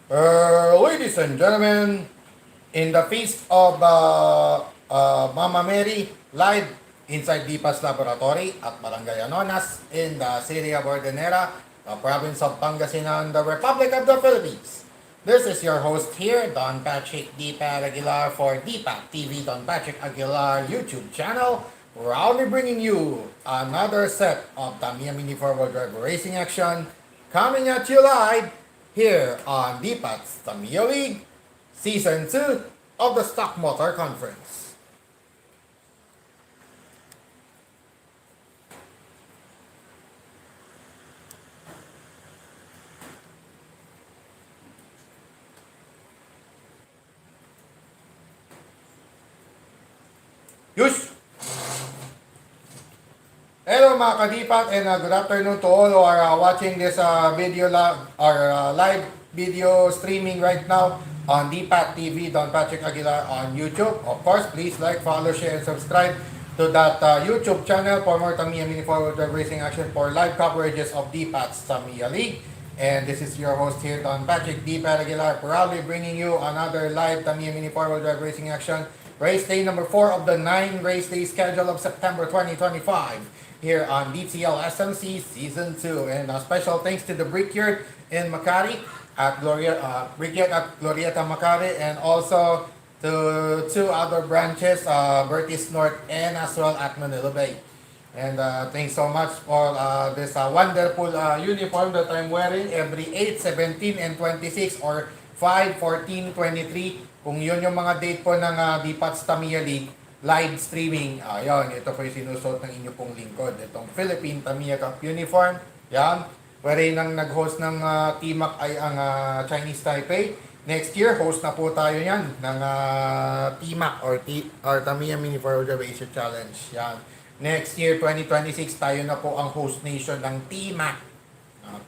Ladies and gentlemen, in the feast of Mama Mary, live inside Dipa's Laboratory at Barangay Anonas in the city of Ordenera, the province of Pangasinan, the Republic of the Philippines. This is your host here, Don Patrick Dipa Aguilar for Dipa TV Don Patrick Aguilar YouTube channel, proudly bringing you another set of Tamiya Mini Four-Wheel Drive Racing Action coming at you live here on DPAT's Tamiya League Season 2 of the Stock Motor Conference. Yush! Hello mga kadipat and good afternoon to all who are watching this live video streaming right now on DPAT TV Don Patrick Aguilar on YouTube. Of course, please like, follow, share, and subscribe to that YouTube channel for more Tamiya Mini Four-Wheel Drive Racing Action for live coverages of DPAT's Tamiya League. And this is your host here, Don Patrick DPAT Aguilar, proudly bringing you another live Tamiya Mini Four-Wheel Drive Racing Action race day number 4 of the 9 race day schedule of September 2025 here on DTL SMC Season 2. And a special thanks to the Brickyard in Makati at Brickyard at Glorieta Makati, and also to 2 other branches, Bertis North and as well at Manila Bay. And thanks so much for this wonderful uniform that I'm wearing every 8, 17, and 26 or 5, 14, 23. Kung yun yung mga date po ng DPAT's Tamiya League live streaming, yun, ito po yung sinusuot ng inyo pong lingkod. Itong Philippine Tamiya Cup uniform. Yan. Wherein ang nag-host ng TMAC ay ang Chinese Taipei. Next year, host na po tayo yan ng TMAC or Tamiya Mini Four-Wheel Drive Asia Challenge. Yan. Next year, 2026, tayo na po ang host nation ng TMAC.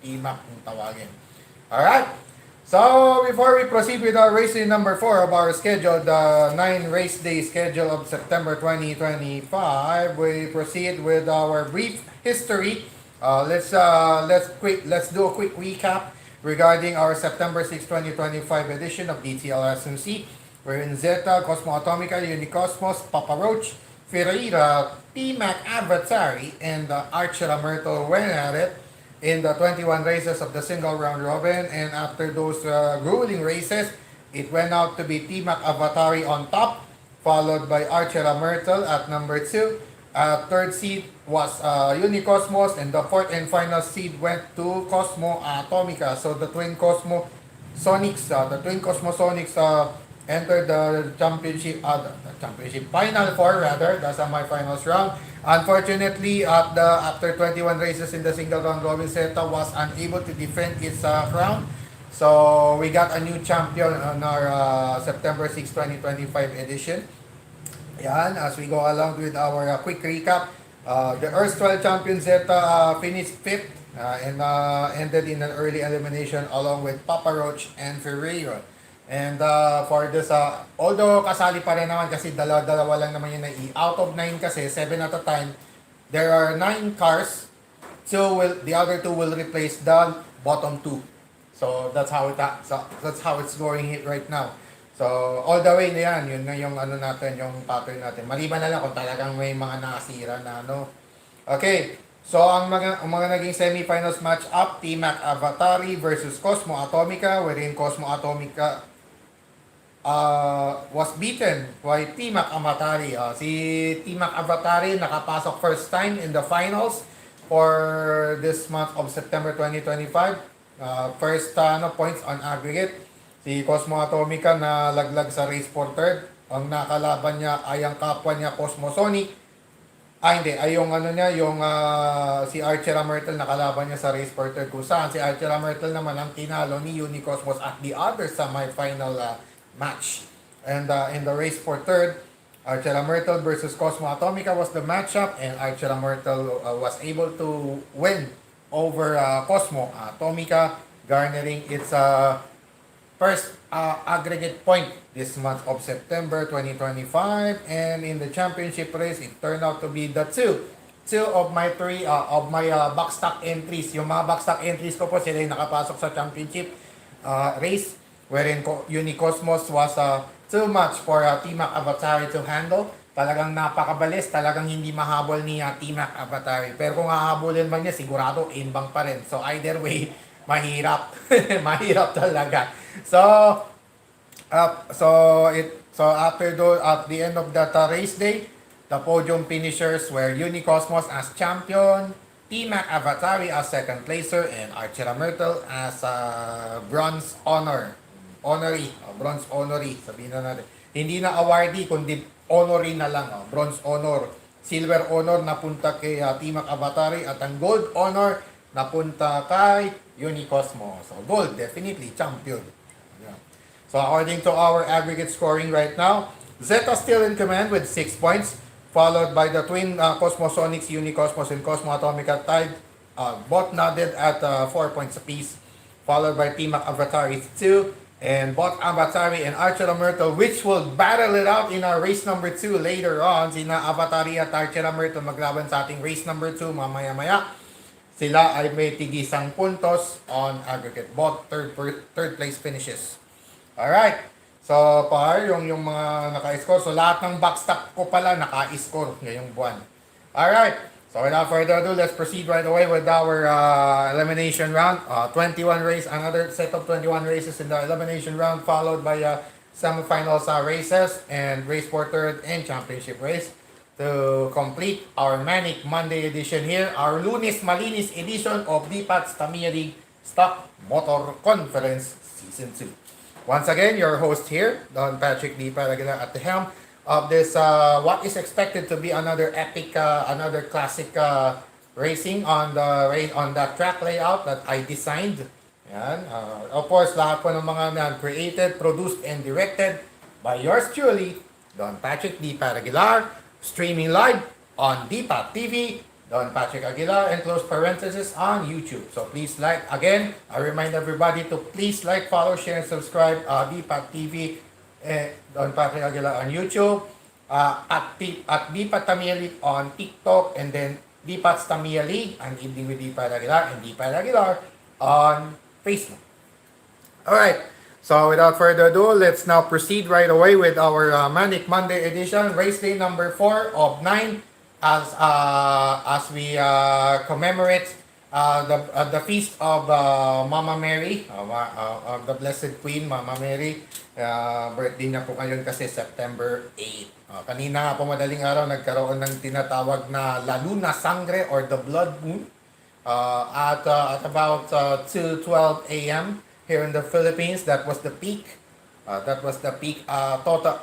TMAC kung tawagin. Alright. So, before we proceed with our race day number 4 of our schedule, the 9 race day schedule of September 2025, we proceed with our brief history. Let's do a quick recap regarding our September 6, 2025 edition of DTL SMC. We're in Zeta, Cosmo Atomica, Unicosmos, Papa Roach, Ferreira, T-Mac Adversary, and Archer Myrtle went at it in the 21 races of the single round robin. And after those grueling races, it went out to be T-Mac Avatari on top, followed by Archer Myrtle at number 2. Third seed was Unicosmos, and the fourth and final seed went to Cosmo Atomica. So the Twin Cosmo Sonics entered the championship final 4 rather. That's my finals round. Unfortunately, after 21 races in the single round robin, Zeta was unable to defend its crown. So we got a new champion on our September 6, 2025 edition. Yan, as we go along with our quick recap, the erstwhile champion Zeta finished 5th and ended in an early elimination along with Papa Roach and Ferreira. And for this, although kasali pa rin naman kasi dalawa lang naman yun na out of 9 kasi, 7 at a time, there are 9 cars, the other 2 will replace the bottom 2. So that's how it's going right now. So all the way na yan, yun na yung ano natin, yung pattern natin. Maliban na lang kung talagang may mga nakasira na ano. Okay, so ang mga naging semifinals match up, T-Mac Avatari versus Cosmo Atomica, wherein Cosmo Atomica was beaten by T-Mac Avatari. Si T-Mac Avatari nakapasok first time in the finals for this month of September 2025. First points on aggregate. Si Cosmo Atomica na laglag sa race for third. Ang nakalaban niya ay ang kapwa niya Cosmo Sonic. Si Archer Myrtle nakalaban niya sa race for third, kung saan si Archer Myrtle naman ang tinalo ni Unicosmos at the other semi-final match. And in the race for third, Archer Myrtle versus Cosmo Atomica was the matchup, and Archer Myrtle was able to win over Cosmo Atomica, garnering its first aggregate point this month of September 2025. And in the championship race, it turned out to be the two of my backstock entries. Yung mga backstock entries ko po, sila yung nakapasok sa championship race. wherein Unicosmos was too much for T-Mac Avatari to handle. Talagang napakabalis, talagang hindi mahabol ni T-Mac Avatari. Pero kung hahabulin man niya, sigurado inbang pa rin. So either way, mahirap. Mahirap talaga. So, so after at the end of that race day, the podium finishers were Unicosmos as champion, T-Mac Avatari as second placer, and Archera Myrtle as bronze honoree, bronze honoree, sabihin na natin. Hindi na awardee, kundi honoree na lang, bronze honor. Silver honor napunta kay T-Mac Avatari at ang gold honor napunta kay Unicosmos. So gold, definitely, champion. Yeah. So according to our aggregate scoring right now, Zeta still in command with 6 points, followed by the twin Cosmosonics, Unicosmos, and Cosmo Atomica tied, both nodded at 4 points apiece, followed by T-Mac Avatari 2, and both Avatari and Archera Myrtle, which will battle it out in our race number 2 later on. Sina Avatari at Archera Myrtle maglaban sa ating race number 2 mamaya-maya. Sila ay may tigisang puntos on aggregate. Both third place finishes. Alright. So, yung mga naka-score. So, lahat ng backstop ko pala naka-score ngayong buwan. Alright. So, without further ado, let's proceed right away with our elimination round. 21 race, another set of 21 races in the elimination round, followed by semifinals races and race for third and championship race. To complete our Manic Monday edition here, our Lunes Malinis edition of DPAT's Tamiya League Stock Motor Conference Season 2. Once again, your host here, Don Patrick D. Paragila at the helm of this, what is expected to be another epic, another classic racing on the track layout that I designed. Yan. Of course, lahat po ng mga created, produced, and directed by yours truly, Don Patrick D. Paraguilar, streaming live on DPAT TV, Don Patrick Aguilar, and close parenthesis on YouTube. So please like, again, I remind everybody to please like, follow, share, and subscribe DPAT TV, Don Patrick Aguilar on YouTube, at DPAT Tamiya League on TikTok, and then DPAT's Tamiya League, and Evening with DPAT Aguilar, and DPAT Aguilar on Facebook. Alright. So without further ado, let's now proceed right away with our Manic Monday edition, race day number 4 of 9, as we commemorate the feast of Mama Mary, of the Blessed Queen, Mama Mary. Birthday niya po ngayon kasi September 8. Kanina po madaling araw nagkaroon ng tinatawag na La Luna Sangre or the Blood Moon at about 2:12 a.m. here in the Philippines. That was the peak. The peak the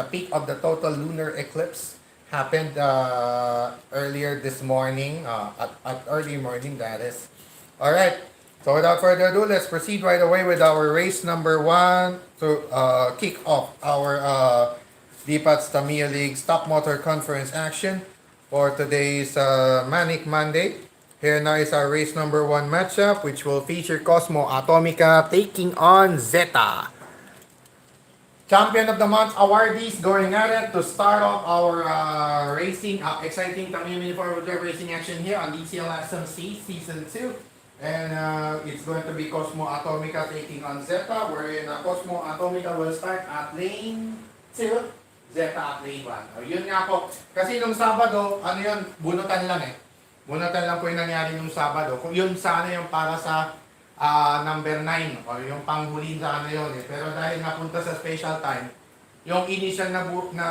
peak of the total lunar eclipse happened earlier this morning. At early morning, that is. All right. So without further ado, let's proceed right away with our race number 1 to kick off our DPAT's Tamiya League Stock Motor Conference action for today's Manic Monday. Here now is our race number 1 matchup, which will feature Cosmo Atomica taking on Zeta. Champion of the Month awardees going at it to start off our racing, exciting Tamiya Mini 4-wheel racing action here on DCL SMC Season 2. And it's going to be Cosmo Atomica taking on Zeta, wherein Cosmo Atomica will start at lane 2, Zeta at lane 1. Yun nga po, kasi nung Sabado, ano yun, bunutan lang eh. Bunutan lang po yung nangyari nung Sabado. Kung yun sana yung para sa number 9 o yung panghuli sana yun eh. Pero dahil napunta sa special time, yung initial na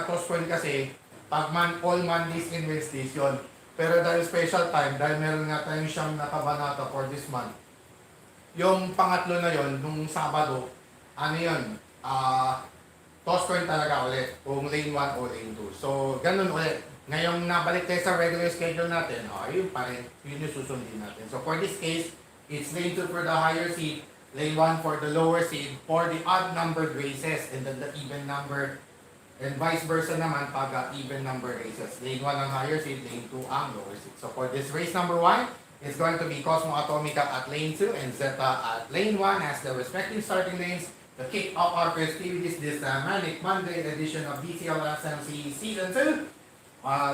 toss point kasi, pag all Mondays and Wednesdays yun. Pero dahil special time, dahil meron nga tayong siyang nakabanata for this month, yung pangatlo na yun, nung Sabado, ano yun, toss coin talaga ulit, kung lane 1 o lane 2. So, ganun ulit. Ngayong nabalik tayo sa regular schedule natin, yun pa rin, yun yung susundin natin. So, for this case, it's lane 2 for the higher seed, lane 1 for the lower seed, for the odd-numbered races, and then the even number, and vice versa naman pag even number races. Lane 1 ang higher seed, lane 2 ang lower seed. So, for this race number 1, it's going to be Cosmo Atomica at lane 2 and Zeta at lane 1 as the respective starting lanes to kick off our festivities this Manic Monday edition of DCL SMC Season 2.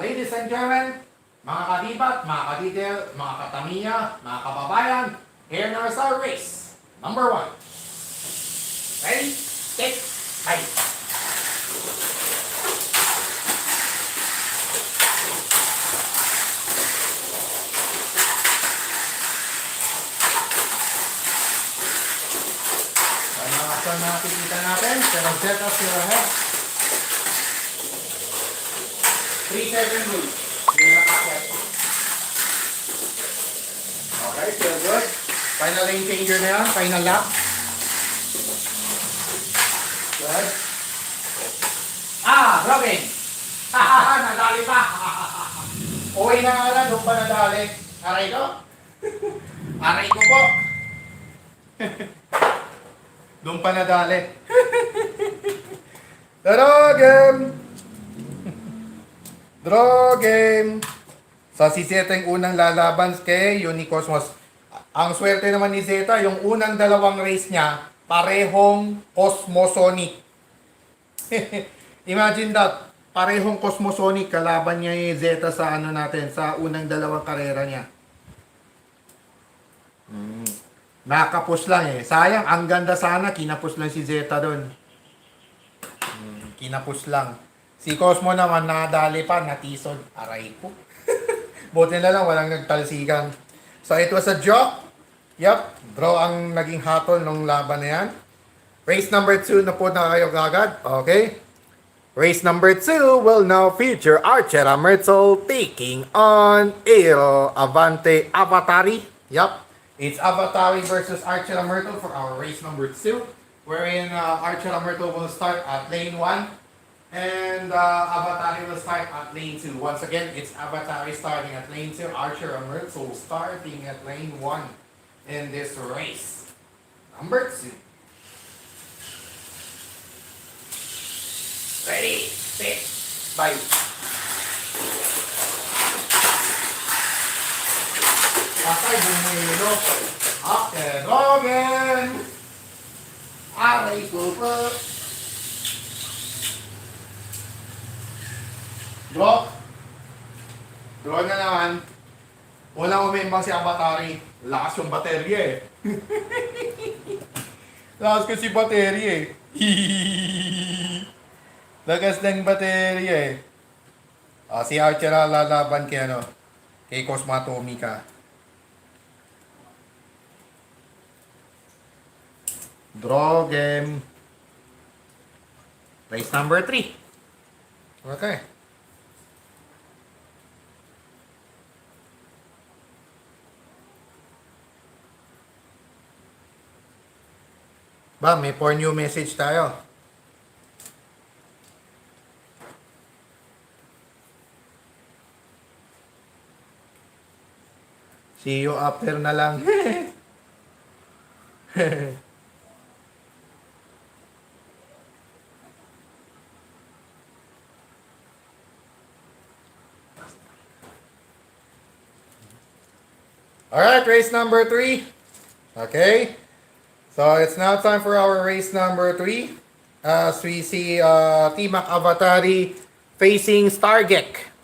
Ladies and gentlemen, mga kadibat, mga kadetail, mga katamiya, mga kababayan, here now is our race number 1. Ready, set, bye. So nakikita natin, pero set up your head. 3-7 rule. Hindi na kakyat. Okay, feel good. Final lane changer na yan, final lap. Good. Dropping. Nadali pa. Uwi na nga lang, doon pa nadali. Aray ko? Aray ko po. Doon pa nadali. Draw game! Draw game! So si Zeta yung unang lalaban kay Unicosmos. Ang swerte naman ni Zeta, yung unang dalawang race niya, parehong Cosmosonic. Imagine that, parehong Cosmosonic, kalaban niya yung Zeta sa ano natin, sa unang dalawang karera niya. Nakapus lang eh. Sayang, ang ganda sana, kinapus lang si Zeta doon. Kinapus lang. Si Cosmo naman, nadali pa, natisod. Aray ko. Buti na lang, walang nagtalsikan. So, it was a draw. Yup, draw ang naging hatol ng laban na yan. Race number 2 na po na kayo kagad. Okay. Race number 2 will now feature Archer Myrtle taking on Il Avante Avatari. Yup. It's Avatari versus Archer Myrtle for our race number 2, wherein Archer Myrtle will start at lane 1 and Avatari will start at lane 2. Once again, it's Avatari starting at lane 2, Archer Myrtle starting at lane 1 in this race. Number 2. Ready, set, bye. Patay, bumilo. Okay, go again. Aray ko po. Draw. Draw na naman. Unang umimbang si Avatari. Lakas yung baterya eh. Lakas ko si baterya eh. Lakas ng baterya eh. Si Archer lalaban kay ano, kay Cosmatomika. Draw game. Race number 3. Okay. Ba, may 4 new message tayo. See you after na lang. Alright, race number 3. Okay. So, it's now time for our race number 3. As we see Team Avatari facing Stargek.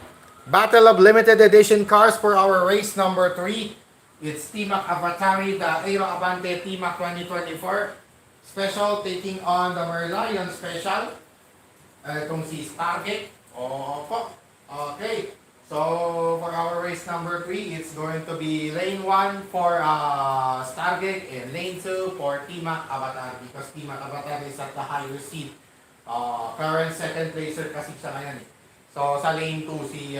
Battle of limited edition cars for our race number 3. It's Team Avatari, the Aero Avante Team 2024 Special taking on the Merlion Special. Itong si Stargek. Opo. Okay. So, for our race number 3, it's going to be lane 1 for Stargate and lane 2 for Team Avatar because Team Avatar is at the higher seat. Current second placer kasi siya ngayon eh. So, sa lane 2 si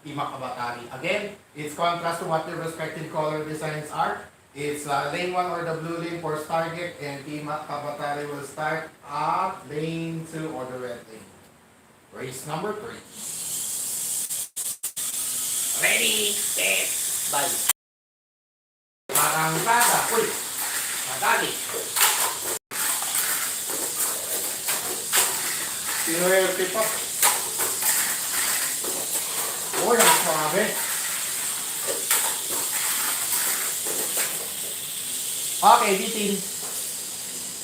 Team Avatar. Again, it's contrast to what the respective color designs are. It's lane 1 or the blue lane for Stargate and Team Avatar will start at lane 2 or the red lane. Race number 3. Ready, set, bye. Parang bata, uy. Madali. Sinuwerte pa. Uy, ang swabe. Okay, bitin.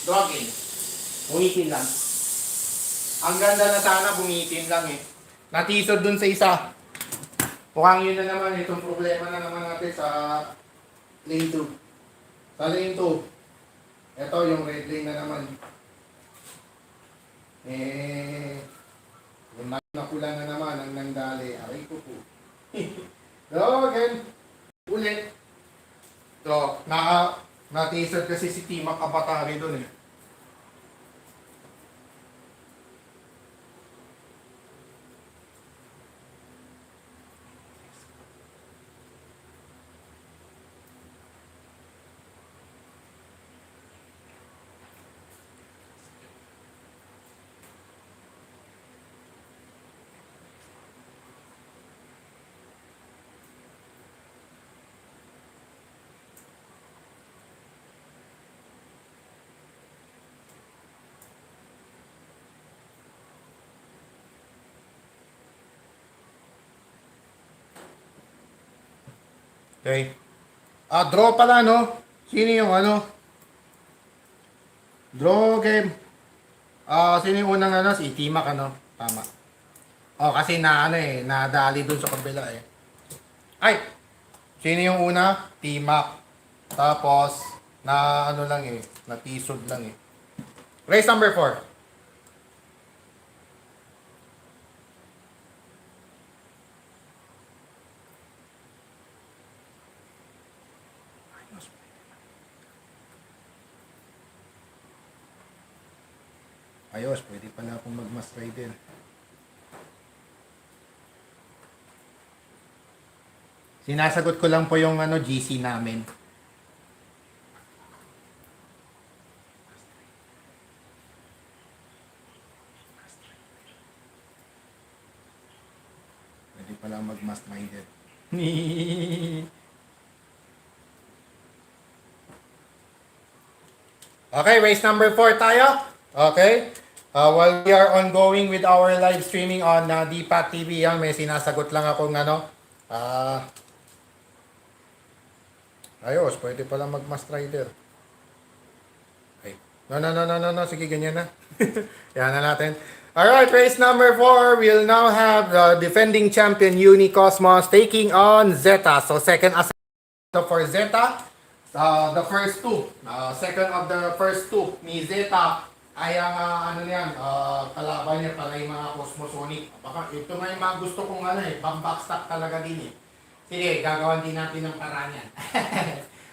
Drogging. Bumitin lang. Ang ganda na sana, bumitin lang eh. Natisod dun sa isa. Mukhang yun na naman, itong problema na naman natin sa lane 2. Sa lane 2, ito yung red lane na naman. Eh, yung nakula na naman ang nangdali. Aray ko po. So, again, ulit. So, na-teaser kasi si Tima Kabatari doon eh. Okay. Draw pala, no? Sino yung ano? Draw game. Sino yung unang ano? Si Timac, ano? Tama. Kasi na ano eh, nadali dun sa kabila eh. Ay! Sino yung una? Timac. Tapos, na ano lang eh, natisod lang eh. Race number 4. Ayos, pwede pala akong mag-mass rider. Sinasagot ko lang po yung ano, GC namin. Pwede pala mag-mass rider. Okay, race number 4 tayo. Okay. While we are ongoing with our live streaming on DPAT TV, yan, may sinasagot lang akong ano. Ayos, pwede pala mag-mass rider. Okay. No. Sige, ganyan na. Yan na natin. Alright, race number 4. We'll now have the defending champion Unicosmos taking on Zeta. So, second assignment for Zeta. The first two. Second of the first two ni Zeta ay ang ano yan, kalaban niya pala yung mga Cosmosonic. Baka ito nga yung mga gusto kong ano eh, backstock talaga din eh. Sige, gagawan din natin ng paraan yan.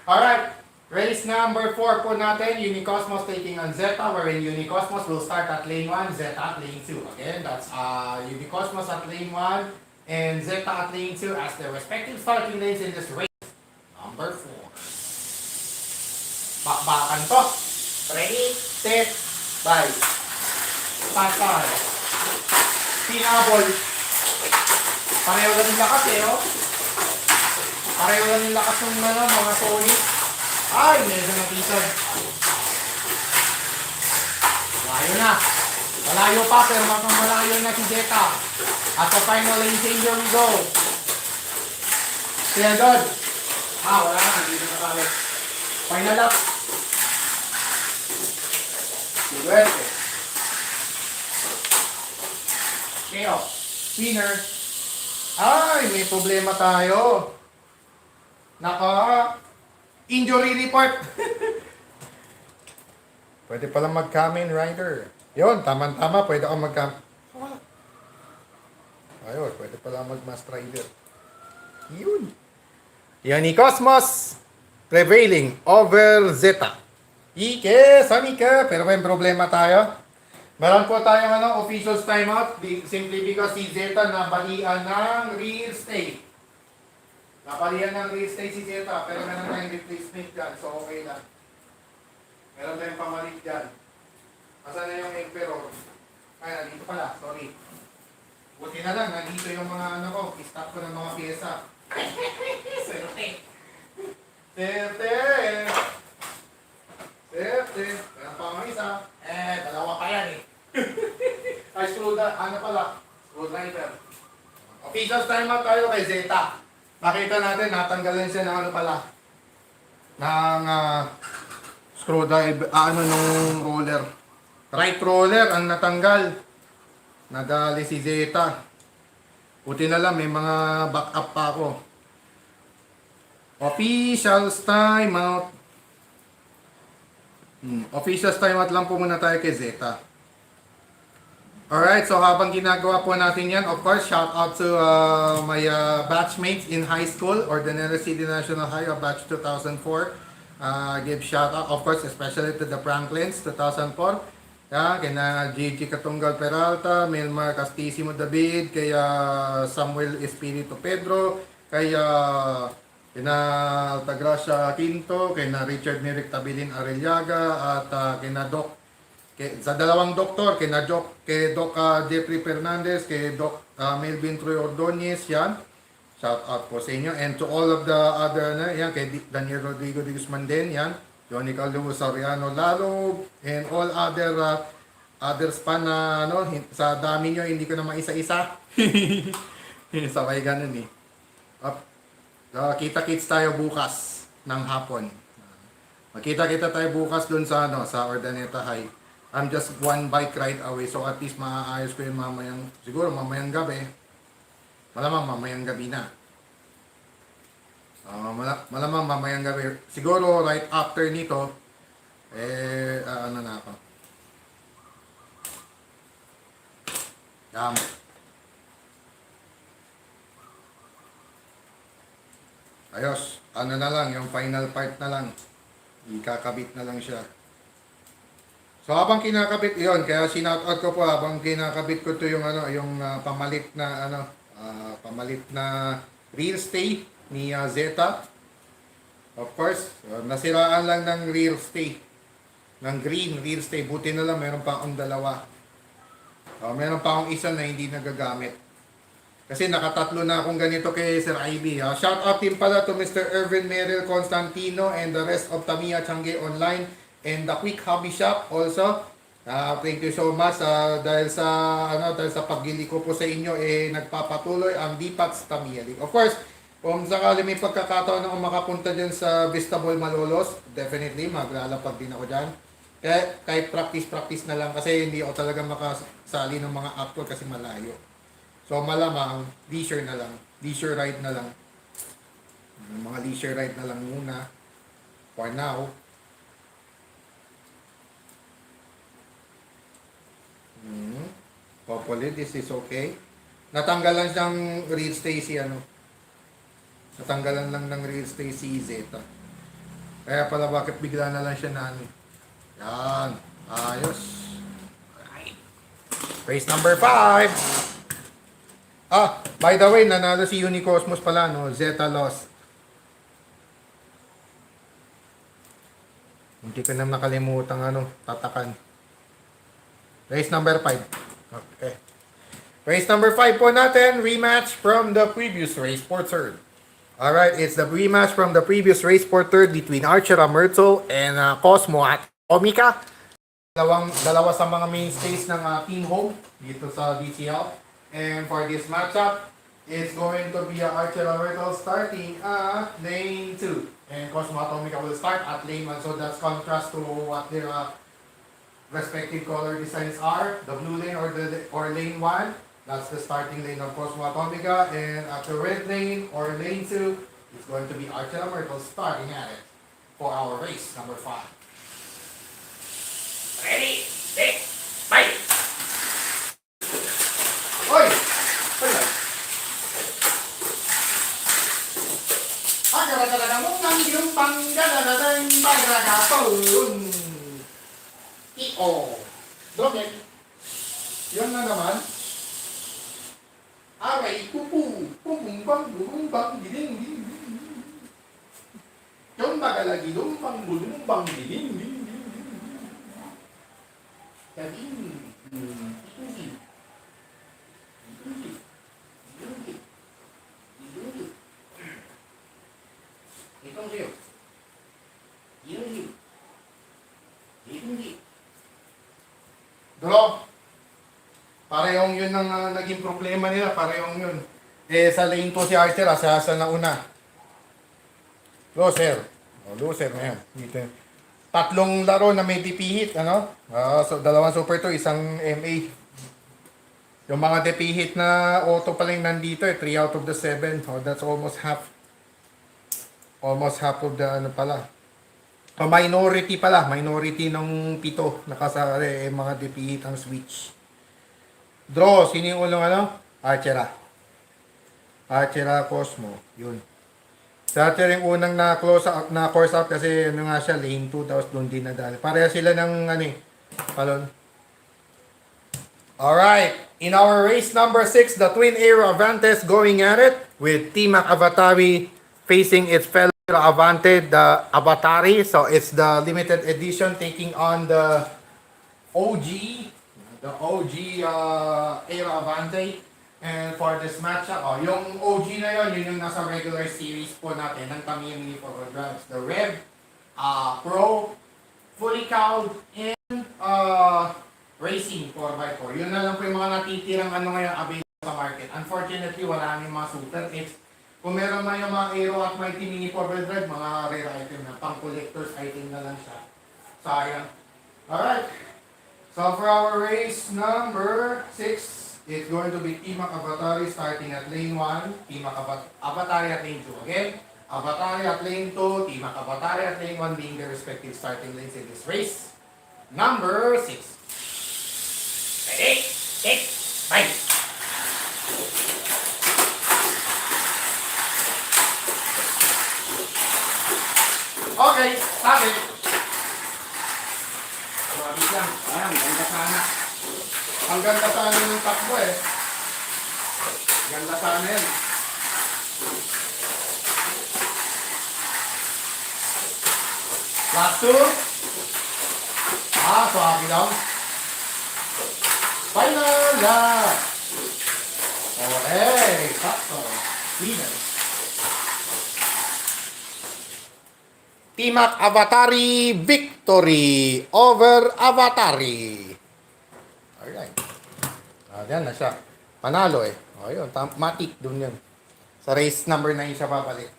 Alright, race number 4 po natin, Unicosmos taking on Zeta, wherein Unicosmos will start at lane 1, Zeta at lane 2. Again, that's Unicosmos at lane 1 and Zeta at lane 2 as their respective starting lanes in this race. Number 4. Bakbakan to. Ready, set, bye. Patay. Pinabol. Pareho lang yung lakas eh, oh. Pareho lang yung lakas ng mga Sonic. Ay, medyo natisod. Malayo na. Malayo pa, pero malayo na si Zeta. At the final lane change, here we go. Kaya God. Wala na. Hindi na nakalik. Final lap. Suwerte. Keo. Winner. Ay, may problema tayo. Injury report. Pwede pala mag-Kamen Rider. Yun, tama-tama. Pwede ako mag-Kamen. Ayun, pwede pala mag-Mass Rider. Yun. Unicosmos prevailing over Zeta. Ike, Sanika. Pero may problema tayo. Meron po tayong officials timeout. Simply because si Zeta nabalian ng rear stay. Napalihan ng rear stay si Zeta, pero meron tayong replacement dyan, so okay lang. Meron tayong pamalit dyan. Asan na yung Emperor? Ay, nandito pala, sorry. Buti na lang, nandito yung mga stock ko ng mga pyesa. Serte! Serte! Serte! Meron pa mga isa. Dalawa pa yan eh. Ay, screwdriver. Officials timeout tayo kay Zeta. Nakita natin, natanggalan siya ng ng screwdriver, nung roller. Right roller ang natanggal. Nadali si Zeta. Buti na lang, may mga backup pa ako. Officials timeout. Officials timeout lang po muna tayo kay Zeta. Alright, so habang ginagawa po natin yan, of course, shout out to my batchmates in high school, Ordinary City National High, batch 2004. Give shout out, of course, especially to the Franklins, 2004. Yeah, kina Gigi Katunggal Peralta, Milmar Castisimo David, kaya Samuel Espiritu Pedro, kaya kina Altagracia Quinto, kina Richard Neric Tabilin Arellyaga, at kina Doc sa dalawang doktor, kay Doc Jeffrey Fernandez, kay Doc Melvin Troy Ordonez, yan. Shout out po sa inyo. And to all of the other, yan, kay Daniel Rodrigo de Guzman din, yan. Johnny Caldugo Soriano Lalo, and all other others pa na, sa dami nyo, hindi ko na maisa-isa. Sabay ganun eh. Kita-kits tayo bukas ng hapon. Makita-kita tayo bukas dun sa, sa Ordaneta High. I'm just one bike ride away, so at least maaayos ko yung mamayang, siguro mamayang gabi. Malamang mamayang gabi na. Malamang mamayang gabi. Siguro right after nito, ano na ako. Ayos, ano na lang, yung final part na lang. Ikakabit na lang siya. So habang kinakabit 'yon, kaya shoutout ko po habang kinakabit ko 'to yung pamalit na pamalit na rear stay ni Zeta. Of course, nasiraan lang ng rear stay. Ng green rear stay, buti na lang meron pa akong dalawa. Meron pa akong isa na hindi nagagamit. Kasi nakatatlo na akong ganito kay Sir Ivy. Shoutout din pala to Mr. Ervin Merrill Constantino and the rest of Tamiya Changi Online. And the Quick Hobby Shop also. Thank you so much dahil sa paggili ko po sa inyo nagpapatuloy ang DPATS Tamiya League. Of course, kung sakali may pagkakataon na makapunta dyan sa Vista Boy Malolos, definitely maglalapag din ako dyan. Kahit practice na lang kasi hindi ako talaga makasali ng mga actual kasi malayo. So malamang leisure na lang, leisure ride na lang. Mga leisure ride na lang muna for now. Hopefully, this is okay. Natanggalan siyang real stay si Natanggalan lang ng real stay si Zeta. Kaya pala bakit bigla na lang siya Yan. Ayos. Alright. Race number 5. By the way, nanalo si Unicosmos pala, Zeta lost. Hindi ko na nakalimutan tatakan. Race number 5. Okay. Race number 5 po natin, rematch from the previous race for third. Alright, it's the rematch from the previous race for third between Archer Myrtle and Cosmo at Omika. Dalawa sa mga mainstays ng Team Home dito sa DCL. And for this matchup, it's going to be Archer Myrtle starting at lane 2. And Cosmo at Omika will start at lane 1. So that's contrast to what their respective color designs are. The blue lane or lane 1, that's the starting lane of Cosmo Atomica, and at the red lane or lane 2, it's going to be Archer Myrtle starting at it for our race number 5. Ready, set, fight! Oy! Agara-gara mo nang yung pang-gara-gara-gara pang-gara-gara-pang. Domet. Yun na naman. Aray, pupu. Pumumbang, bulumbang, diling, diling. Yung magalagi, lumbang, bulumbang, diling, diling, diling. Daling. Itugi. Itugi. Itugi. Itugi. Itong siyo. Itugi. Itugi. Dulo. Parehong yun ang naging problema nila. Parehong yun. Sa lane 2 si Archer, sa nauna. Loser. Loser na yan. Tatlong laro na may DP hit, so, dalawang Super 2, isang MA. Yung mga DP hit na auto pa lang nandito, 3 out of the 7. That's almost half. Almost half of the minority ng 7 nakasali mga DP hit ang switch. Draw, sino yung unang ano? Archera. Archera Cosmo. Yun. Si Archer yung unang na close up, na course up kasi ano nga siya, lane 2 tapos doon din nadali. Pareha sila ng ano eh. Palon. Alright. In our race number 6, the Twin Aero Avantes going at it with Team Avatari facing its fellow Avante, the Avatari. So it's the limited edition taking on the OG, Aero Avante. And for this matchup, yung OG na yun yung nasa regular series po natin ng Tamiya Mini Forward Drives. The Rev, Pro, Fully Cowed, and Racing 4x4. Yun na lang po yung mga natitirang ano ngayon available sa market. Unfortunately, wala nang mga super. Kung meron man yung mga Aero at Mighty Mini Forward Drive, mga rare item na, pang collector's item na lang siya. Sayang. Alright. So for our race number 6, it's going to be Team Avatari starting at lane 1, Team Avatari at lane 2. Again, Avatari at lane 2, Team Avatari at lane 1 being the respective starting lanes in this race. Number 6. Ready, 6, 5. Okay, stop it. Mabit lang. Ayan, ganda sana. Ang ganda sana ng takbo eh. Ganda sana yan. Last 2. Swabe lang. Final lap. Okay, sakto. Winner. Timak Avatari victory over Avatari. Alright. Diyan na siya. Panalo eh. Yun. Matik dun yun. Sa race number 9 siya babalik.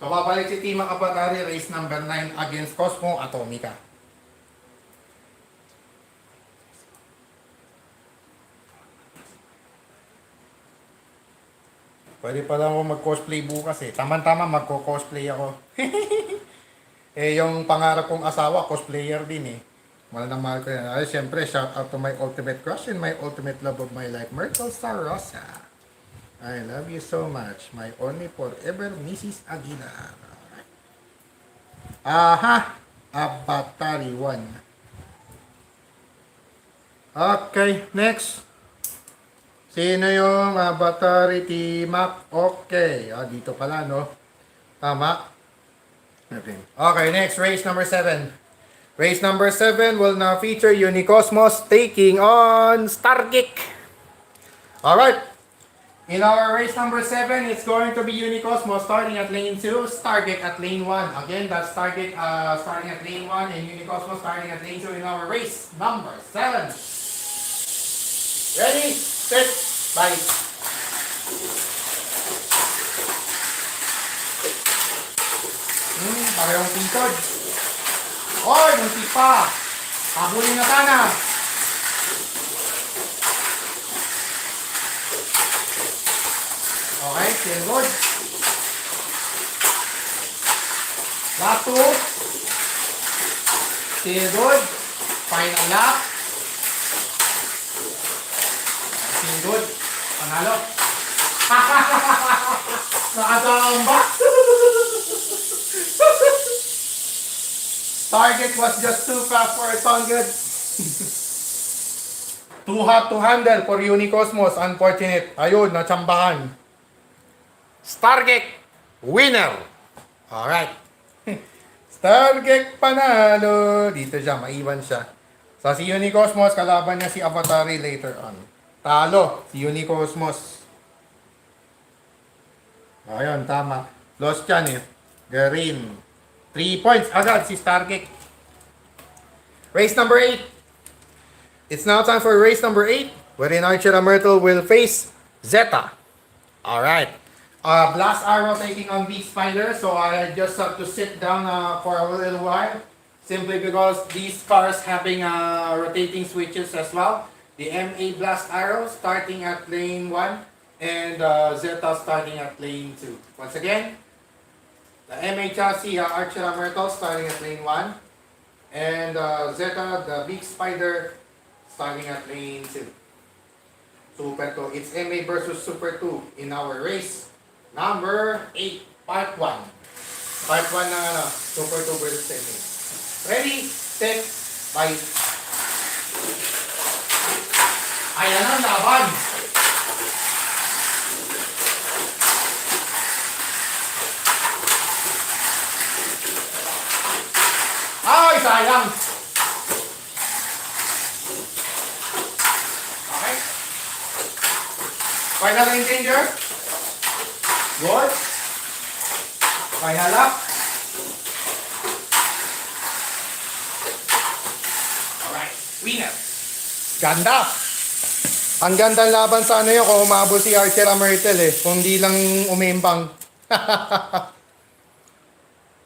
So babalik si Timak Avatari race number 9 against Cosmo Atomica. Pwede pa lang ako mag-cosplay bukas eh. Tama-tama magko-cosplay ako. Yung pangarap kong asawa, cosplayer din eh. Mahal na mahal ko yan. Ay, siyempre, shout out to my ultimate crush and my ultimate love of my life, Myrtle Star Rosa. I love you so much. My only forever, Mrs. Aguilar. Aha! Avatari 1. Okay, next. Sino yung Avatari Timak? Okay. Dito pala, no? Tama. Okay, next. Race number 7. Race number 7 will now feature Unicosmos taking on Stargeek. Alright. In our race number 7, it's going to be Unicosmos starting at lane 2, Stargeek at lane 1. Again, that's Stargeek starting at lane 1 and Unicosmos starting at lane 2 in our race number 7. Ready? Set, bye. Parehong pintod. Oy, muntik pa. Habulin na sana. Okay, still good. Last 2. Still good. Final lap. Still good. Panalo. Nakatamba. Target was just too fast for its own good. Too hot to handle for Unicosmos. Unfortunate. Ayun, natsambahan. Stargeek, winner. Alright. Stargeek panalo. Dito siya, maiwan siya. So si Unicosmos, kalaban niya si Avatari later on. Talo, si Unicosmos. Ayun, tama. Lost yan eh. Green. 3 points agad si Stargeek. Race number 8. It's now time for race number 8, wherein Archer Myrtle will face Zeta. Alright. Blast Arrow taking on Beast Spider, so I just have to sit down for a little while. Simply because these cars having rotating switches as well. The MA Blast Arrow starting at lane 1 and Zeta starting at lane 2. Once again, the MA chassis Archer Myrtle starting at lane 1 and Zeta, the Big Spider, starting at lane 2. Super 2. It's MA versus Super 2 in our race number 8, part 1. Part 1 ng Super 2 versus MA. Ready, set, fight. Ayan ang laban. Ay, sayang. Okay. Final endanger. Good. Final up. Alright. Winner. Ganda. Ang ganda laban sa ano yun kung umabot si Archer Amertel eh. Kung di lang umimbang.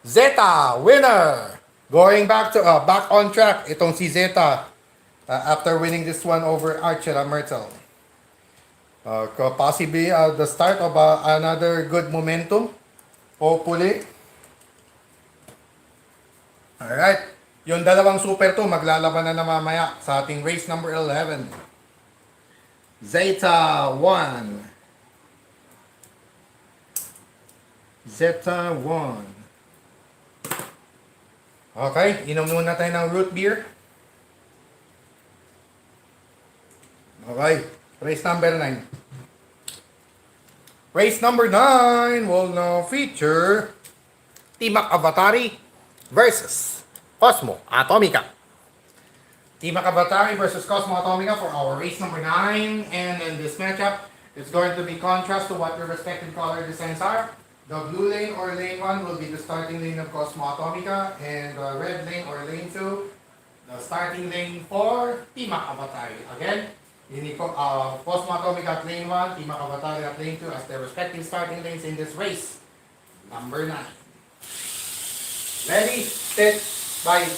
Zeta, winner. Going back to back on track itong si Zeta after winning this one over Archer Amertel. Possibly the start of another good momentum. Hopefully. Alright. Yung dalawang Super 2 maglalaban na mamaya sa ating race number 11. Zeta 1. Zeta 1. Okay, inom muna tayo ng root beer. Okay, race number 9. Race number 9 will now feature Timac Avatari versus Cosmo Atomica. Timac Avatari versus Cosmo Atomica for our race number 9. And in this matchup, it's going to be contrast to what your respective color designs are. The blue lane or lane 1 will be the starting lane of Cosmo Atomica, and the red lane or lane 2, the starting lane for Timac Avatari. Again, Cosmo Atomica at lane 1, Timac Avatari at lane 2 as their respective starting lanes in this race. Number 9. Ready, set, fight.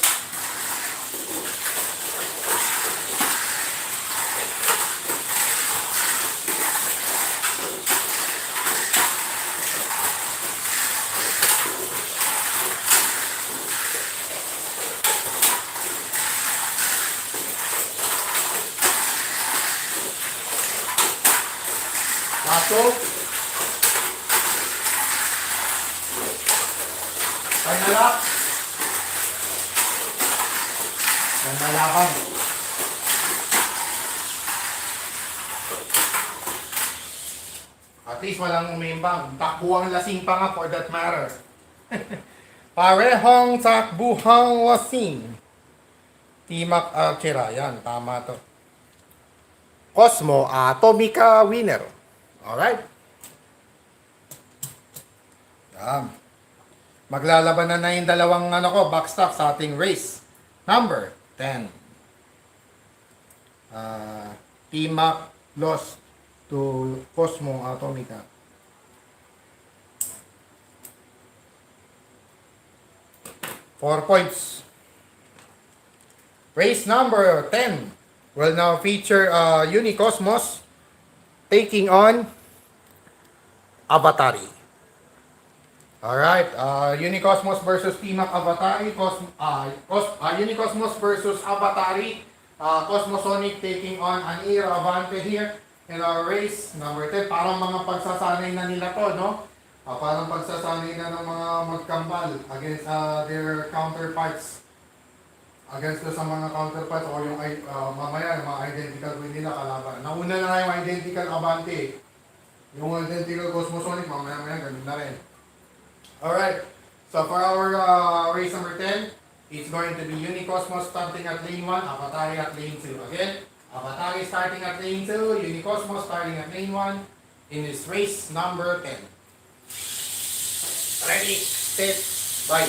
Pasok. Final up. Nalaban. At least walang umimbang. Takbuhang lasing pa nga for that matter. Parehong takbuhang lasing. Timac Archera. Yan, tama to. Cosmo Atomica winner. Alright. Maglalaban na yung dalawang backstop sa ating race. Number 10. Timac lost to Cosmo Atomica. Four points. Race number 10 will now feature Unicosmos taking on Avatari. Alright, Unicosmos versus Timac Avatari. Unicosmos versus Avatari. Cosmosonic taking on an Air Avante here in our race number 10. Parang mga pagsasanay na nila to, no? Parang pagsasanay na ng mga magkambal against their counterparts. Against sa mga counterparts o yung mamaya, mga identical win nila kalaban. Nauna na nga yung identical Avante. Yung identical Cosmosonic, mamaya ganun na rin. Alright, so for our race number 10, it's going to be Unicosmos starting at lane 1, Avatari at lane 2. Again, Avatari starting at lane 2, Unicosmos starting at lane 1 in this race number 10. Ready, set, fight.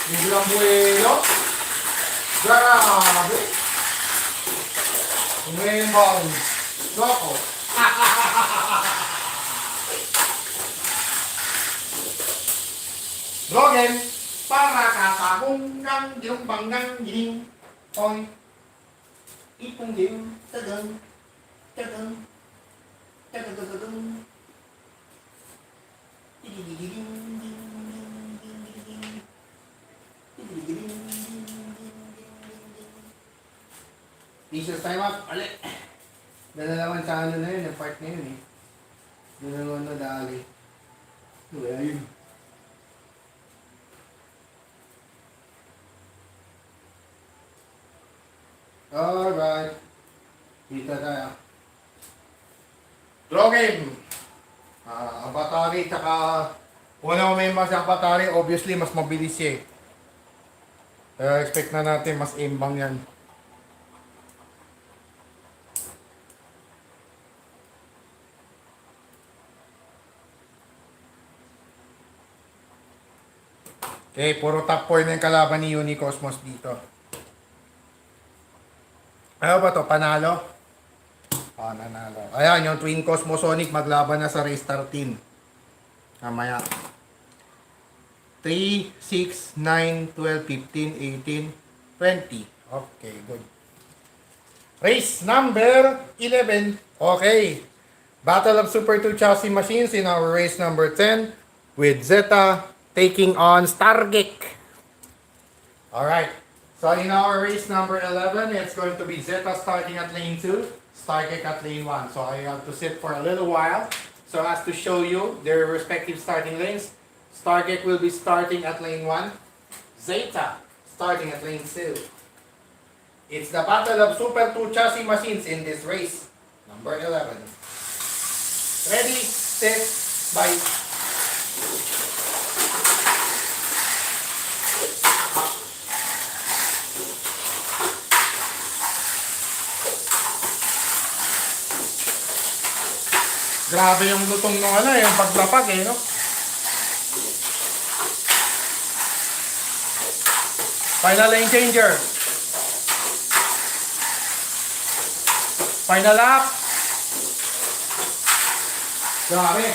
Biglang buwelo. Grabe. Umembang. Loko. Rogen. Para kakabunggang gilumbanggang giling. Oy. Ipong giling. Tagang. Tagang. Tagang. Tagang. Thesis time up. Ulit. Dala naman sa ano na yun, yung part na yun eh. Doon naman nadali. Wala yun. Alright. Dito tayo. Draw game. Ang battery, tsaka una may mas ang battery, obviously mas mabilis siya eh. Kaya expect na natin mas imbang yan. Okay, puro top 4 na yung kalaban ni Unicosmos dito. Ano ba to? Panalo? Nanalo. Ayan, yung Twin Cosmosonic maglaban na sa Raystar team. Mamaya. 3, 6, 9, 12, 15, 18, 20. Okay, good. Race number 11. Okay. Battle of Super 2 chassis machines in our race number 10 with Zeta taking on Stargate. Alright. So in our race number 11, it's going to be Zeta starting at lane 2, Stargate at lane 1. So I have to sit for a little while so as to show you their respective starting lanes. Stargate will be starting at lane 1, Zeta starting at lane 2. It's the battle of Super 2 chassis machines in this race, number 11. Ready, set, bye. Grabe yung lutong ng ano, yung paglapag eh, no? Final lane changer. Final lap. Grabe.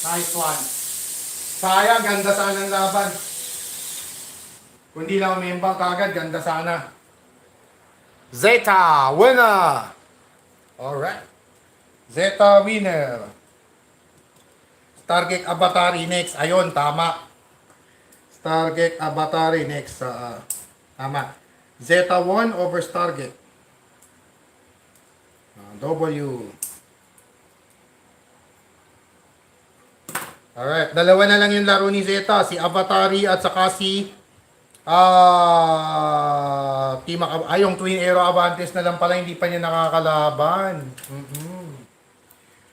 Nice one. Sayang, ganda sana ang laban. Kung di lang umimbang kagad, ganda sana. Zeta, winner! Alright. Zeta winner. Stargate Avatari next. Ayun, tama. Stargate Avatari next. Tama. Zeta 1 over Stargate. W. Alright. Dalawa na lang yung laro ni Zeta. Si Avatari at saka si yung Twin Aero Avantes na lang pala hindi pa niya nakakalaban.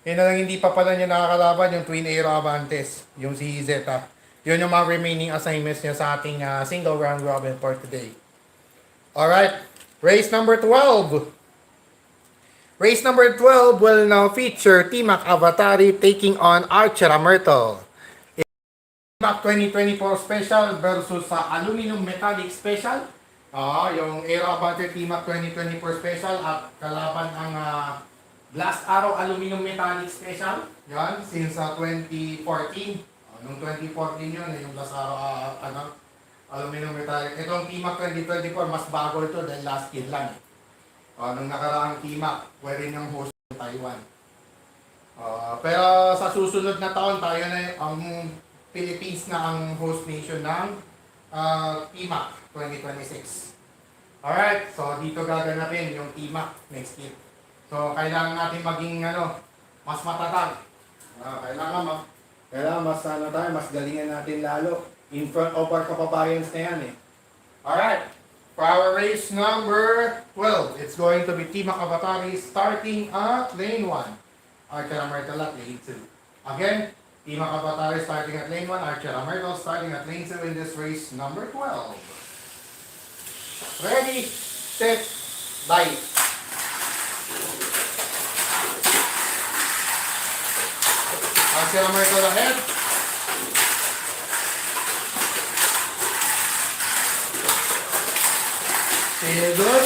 Yun na lang hindi pa pala niya nakakalaban yung Twin Aero Avantes, yung si Zeta. Yun yung mga remaining assignments niya sa ating single round robin for today. Alright, race number 12. Race number 12 will now feature T-Mac Avatari taking on Archera Myrtle. T-Mac 2024 Special versus sa Aluminum Metallic Special. Yung Aero Avatari T-Mac 2024 Special at kalaban ang Blast Arrow Aluminum Metallic Special. Yan, since 2014. Noong 2014 yun, yung Blast Arrow Aluminum Metallic. Itong T-Mac 2024, mas bago ito dahil last year lang. Nung nakaraang T-Mac, pwede niyang host ng Taiwan. Pero sa susunod na taon, tayo na ang Philippines na ang host nation ng T-Mac 2026. Alright, so dito gaganapin yung T-Mac next year. So kailangan natin maging mas matatag. Kailangan mas galingan natin lalo in front of our kababayans na yan eh. Alright, for our race number 12, it's going to be T-Mac Avatari starting at lane 1. Archera Myrtle at lane 2. Again, T-Mac Avatari starting at lane 1, Archera Myrtle starting at lane 2 in this race number 12. Ready, set, bye. Archera Myrtle ahead. Still good.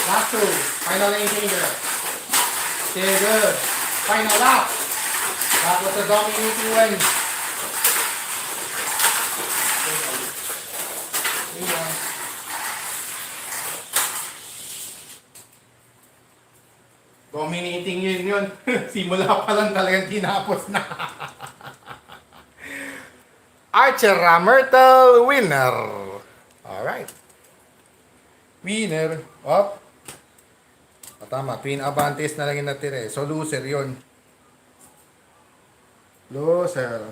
Last two. Final lane changer. Still good. Final lap. That was a dominating win. Dominating yun. Simula pa lang talagang tinapos na. Archer Myrtle winner. Alright. Winner. Up. Tama, Twin Avantes na lang yung natira eh. So, loser yun. Loser.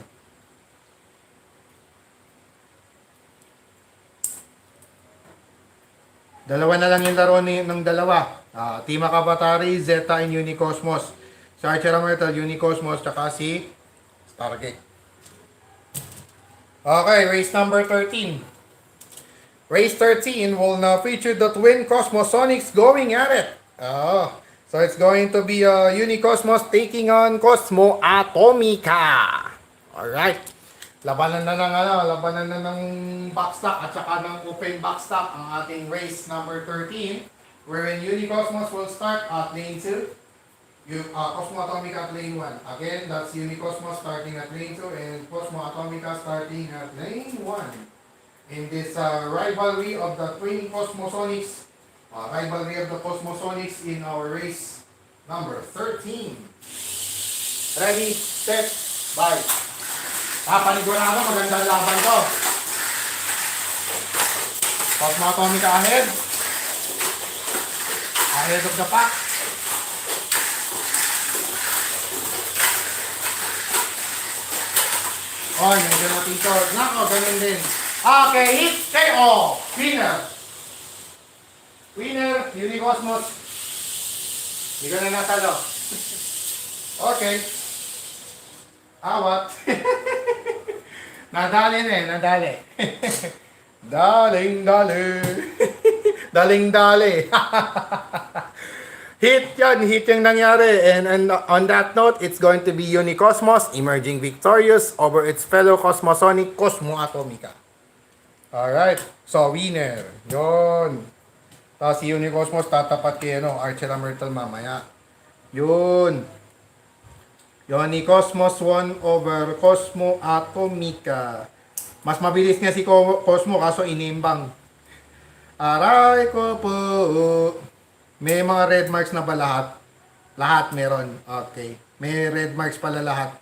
Dalawa na lang yung laro ng dalawa. Team Akabatari, Zeta, and Unicosmos. Si Archer Myrtle, Unicosmos, tsaka si Stargate. Okay, race number 13. Race 13 will now feature the twin Cosmosonics going at it. So it's going to be Unicosmos taking on Cosmo Atomica. Alright. Labanan na ng backstop at saka ng open backstop ang ating race number 13, wherein Unicosmos will start at lane 2. Cosmo Atomica at lane 1. Again, that's Unicosmos starting at lane 2 and Cosmo Atomica starting at lane 1. In this rivalry of the twin Cosmosonics, rivalry of the Cosmosonics in our race number 13. Ready, set, bye. Panigurado, magandang laban to. Cosmo Atomica ahead. Ahead of the pack. Oh, medyo natito. Nako, ganun din. Okay, hit KO. Winner. Winner, Unicosmos. Hindi ko na natalo. Okay. Awat. Nadali na eh, nadali. Daling-dali. Daling-dali. Hit yan, hit yung nangyari. And on that note, it's going to be Unicosmos emerging victorious over its fellow Cosmosonic Cosmo Atomica. Alright, so winner. Yun. Tapos si Unicosmos tatapat kay Archer Myrtle mamaya. Yun. Unicosmos won over Cosmo Atomica. Mas mabilis nga si Cosmo kaso inimbang. Aray ko po. May mga red marks na ba lahat? Lahat meron. Okay. May red marks pala lahat.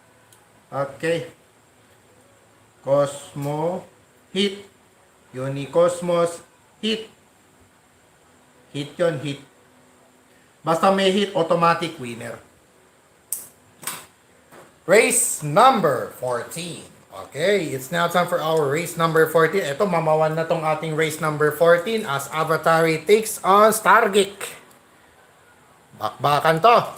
Okay. Cosmo hit. Unicosmos hit. Hit yun, hit. Basta may hit, automatic winner. Race number 14. Okay, it's now time for our race number 14. Ito, mamawan na tong ating race number 14 as Avatari takes on Stargate. Bakbakan to.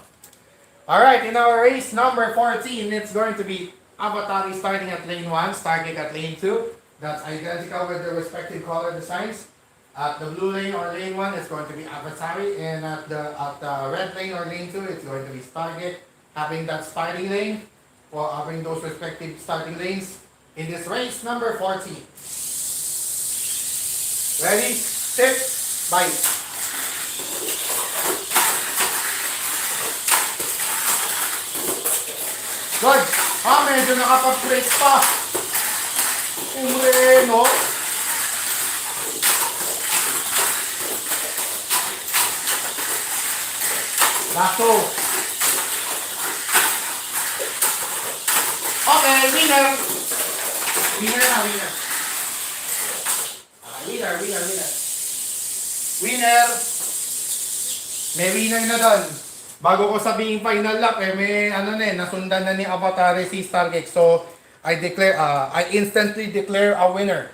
Alright, in our race number 14, it's going to be Avatari starting at lane 1, Stargate at lane 2. That's identical with the respective color designs. At the blue lane or lane 1, it's going to be Avatari. And at the red lane or lane 2, it's going to be Stargate. Having that starting lane, or having those respective starting lanes in this race number 14. Ready, set, bite. Good. Medyo nakapag-brace pa. Umre, no? Lato. Okay, winner. Winner na, winner. Winner. Winner. May winner na doon. Bago ko sabihin final lap, may nasundan na ni Avatar si Stargate. So, I instantly declare a winner.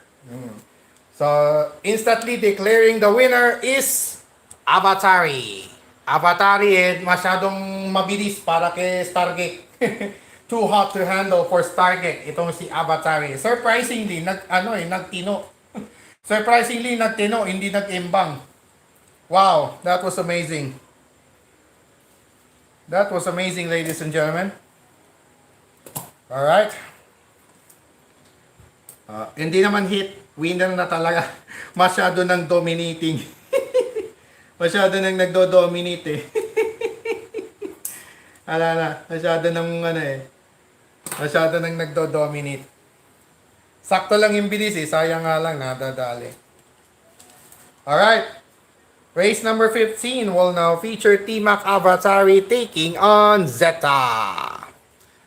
So, instantly declaring the winner is Avatari. Avatari, masyadong mabilis para kay Stargate. Too hot to handle for Stargate. Itong si Avatari. Surprisingly, nagtino. Surprisingly, nagtino, hindi nag-imbang. Wow, that was amazing. That was amazing, ladies and gentlemen. Alright. Hindi naman hit. Winner na talaga. Masyado nang dominating. Masyado nang nagdo-dominate eh. Masyado nang Masyado nang nagdo-dominate. Sakto lang yung bilis eh. Sayang nga lang nadadali. Alright. Race number 15 will now feature T-Mac Avatari taking on Zeta.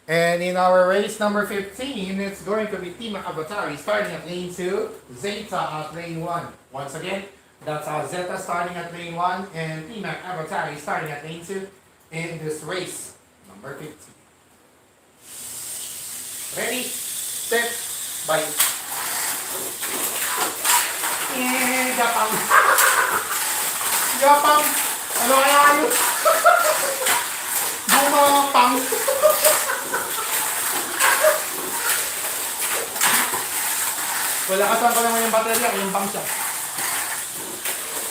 And in our race number 15, it's going to be Team Abatari starting at lane 2, Zeta at lane 1. Once again, that's Zeta starting at lane 1 and Team Abatari starting at lane 2 in this race number 15. Ready, set, bye. Gapang. Gapang. Ano kaya yun? Gumapang. Wala kasan ko naman yung baterya, yung bang siya.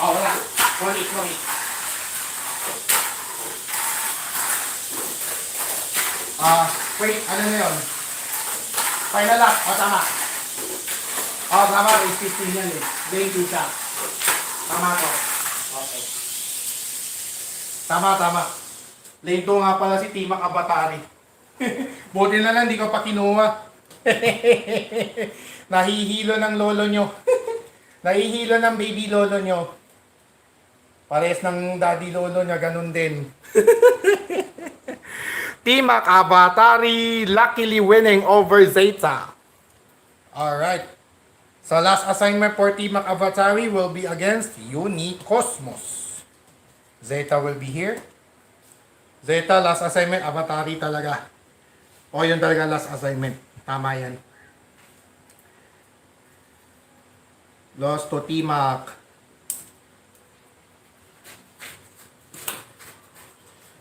Oh, wala. Wait. Wait, ano na yun? Final lap, tama. Tama, race 15 yan eh. Lane 2 siya. Tama ko. Okay. Tama. Lane 2 nga pala si Team Abatari. Buti na lang, di ko pa kinuha. Nahihilo ng lolo nyo. Nahihilo ng baby lolo nyo. Pares ng daddy lolo niya, ganun din. Team Abatari luckily winning over Zeta. Alright. So last assignment for Team Abatari will be against Unicosmos. Zeta will be here. Zeta, last assignment, Abatari talaga. O yun talaga last assignment. Tama yan. Lost to T-Mac.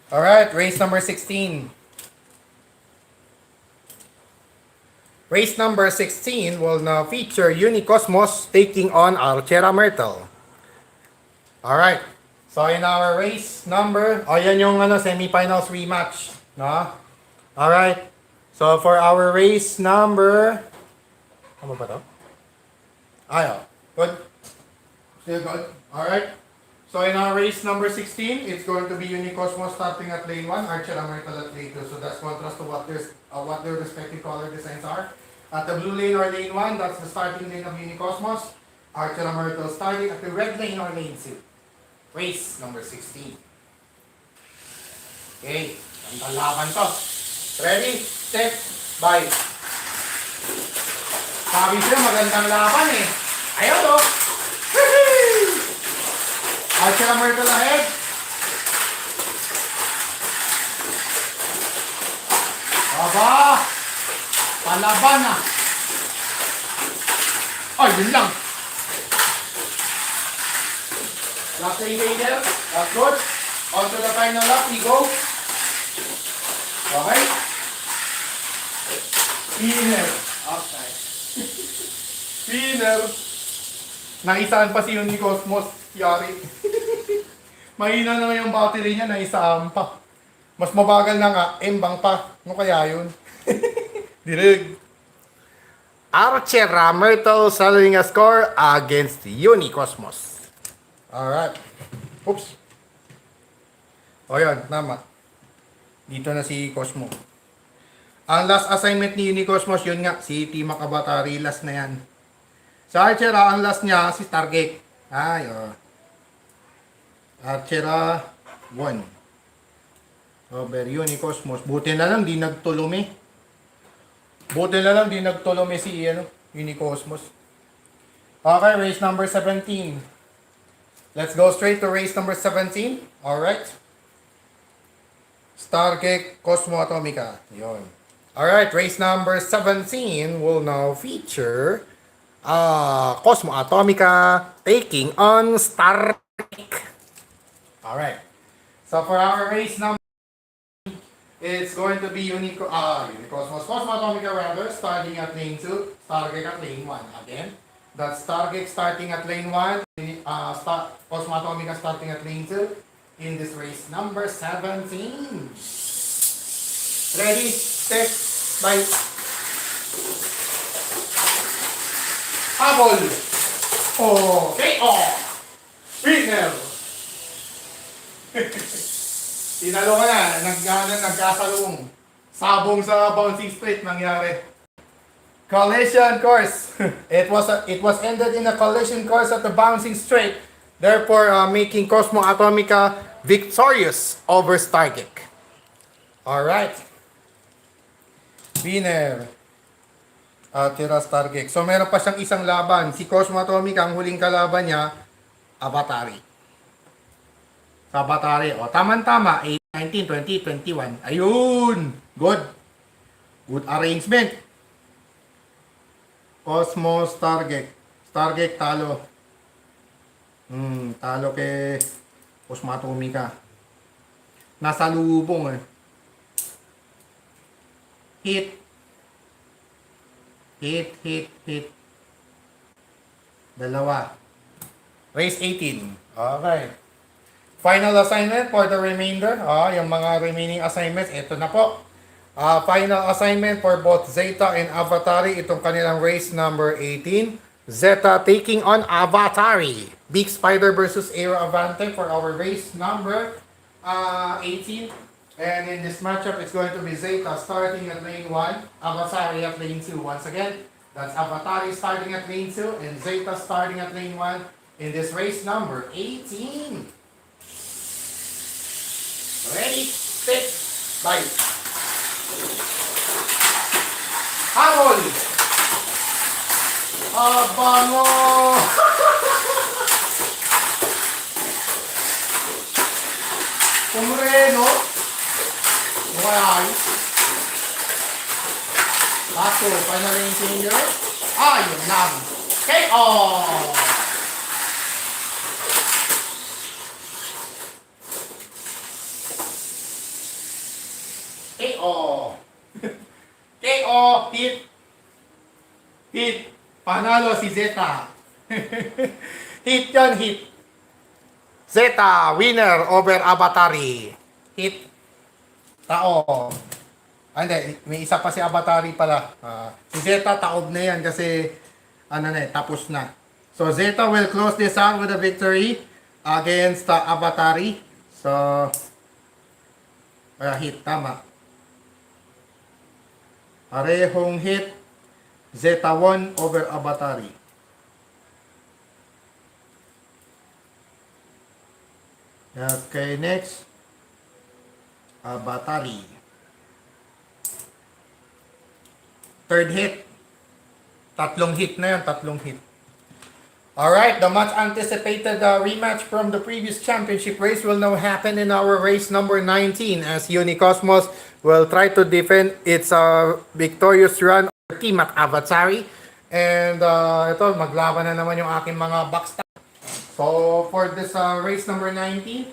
Alright, race number 16. Race number 16 will now feature Unicosmos taking on Archera Myrtle. Alright, so in our race number, yan yung semifinals rematch. No? Alright, so for our race number, ano ba to? Good. Still good. Alright. So in our race number 16, it's going to be Unicosmos starting at lane 1, Archera Myrtle at lane 2. So that's contrast to what their respective color designs are. At the blue lane or lane 1, that's the starting lane of Unicosmos. Archera Myrtle starting at the red lane or lane 2. Race number 16. Okay. Ang laban to. Ready, set, bye. Sabi siya, magandang laban eh. Ayaw to. Archera Myrtle ahead. Aba! Palaban na. Ay, yun lang. Last invader. That's good. On to the final lap. We go. Okay. Spinner. Outside. Spinner. Naisaan pa si Unicosmos. Yari. Mahina naman yung battery niya, naisaan pa. Mas mabagal na nga, embang pa. Ano kaya yun? Dirig. Archera Myrtle selling a score against Unicosmos. Alright. Oops. O yan, tama. Dito na si Cosmo. Ang last assignment ni Unicosmos, yun nga, si Team Abatari, last na yan. Sa Archera, ang last niya, si Stargate. Archera 1. Over Unicosmos. Buti na lang, di nagtulumi. Buti na lang, di nagtulumi si Unicosmos. Okay, race number 17. Let's go straight to race number 17. Alright. Stargate Cosmo Atomica. Yun. Alright, race number 17 will now feature Cosmo Atomica taking on Stargate. Alright. So for our race number, it's going to be Unicosmos Cosmo Atomica rather, starting at lane 2, Stargate at lane 1. Again, that's Stargate starting at lane 1, Cosmo Atomica starting at lane 2 in this race number 17. Ready, set, bye. Habol. Okay, Winner. Tinalo ka na, nagkasalong. Sabong sa bouncing straight nangyari. Collision course. It was ended in a collision course at the bouncing straight, therefore making Cosmo Atomica victorious over Stargate. All right. Winner. Tira Stargate. So meron pa siyang isang laban. Si Cosmo Atomic, ang huling kalaban niya, Avatari. Sa Avatari. O, tama-tama. 19, 20, 21. Ayun! Good. Good arrangement. Cosmo Stargate. Stargate talo. Talo kay Cosmo Atomica. Nasa lubong eh. Hit. Hit. Dalawa. Race 18. Okay. Final assignment for the remainder. Yung mga remaining assignments, ito na po. Final assignment for both Zeta and Avatari. Itong kanilang race number 18. Zeta taking on Avatari. Big Spider versus Aero Avante for our race number 18. And in this matchup, it's going to be Zeta starting at lane 1, Avatari at lane 2. Once again, that's Avatari starting at lane 2 and Zeta starting at lane 1 in this race number 18. Ready, set, bye. Habol! Abango! Kumreno! Why? Lasso, final lane changer. Yun lang. KO! KO! KO! Hit! Hit! Panalo si Zeta. Hit yan, hit. Zeta, winner over Avatari. Hit. Tao. Hindi, may isa pa si Avatari pala. Si Zeta, taob na yan kasi tapos na. So, Zeta will close this out with a victory against Avatari. So, hit, tama. Parehong hit. Zeta 1 over Avatari. Okay, next. Avatari. Third hit. Tatlong hit na yan, tatlong hit. Alright, the much anticipated rematch from the previous championship race will now happen in our race number 19 as Unicosmos will try to defend its victorious run over Team at Avatari. And ito, maglaban na naman yung aking mga backstab. So, for this race number 19,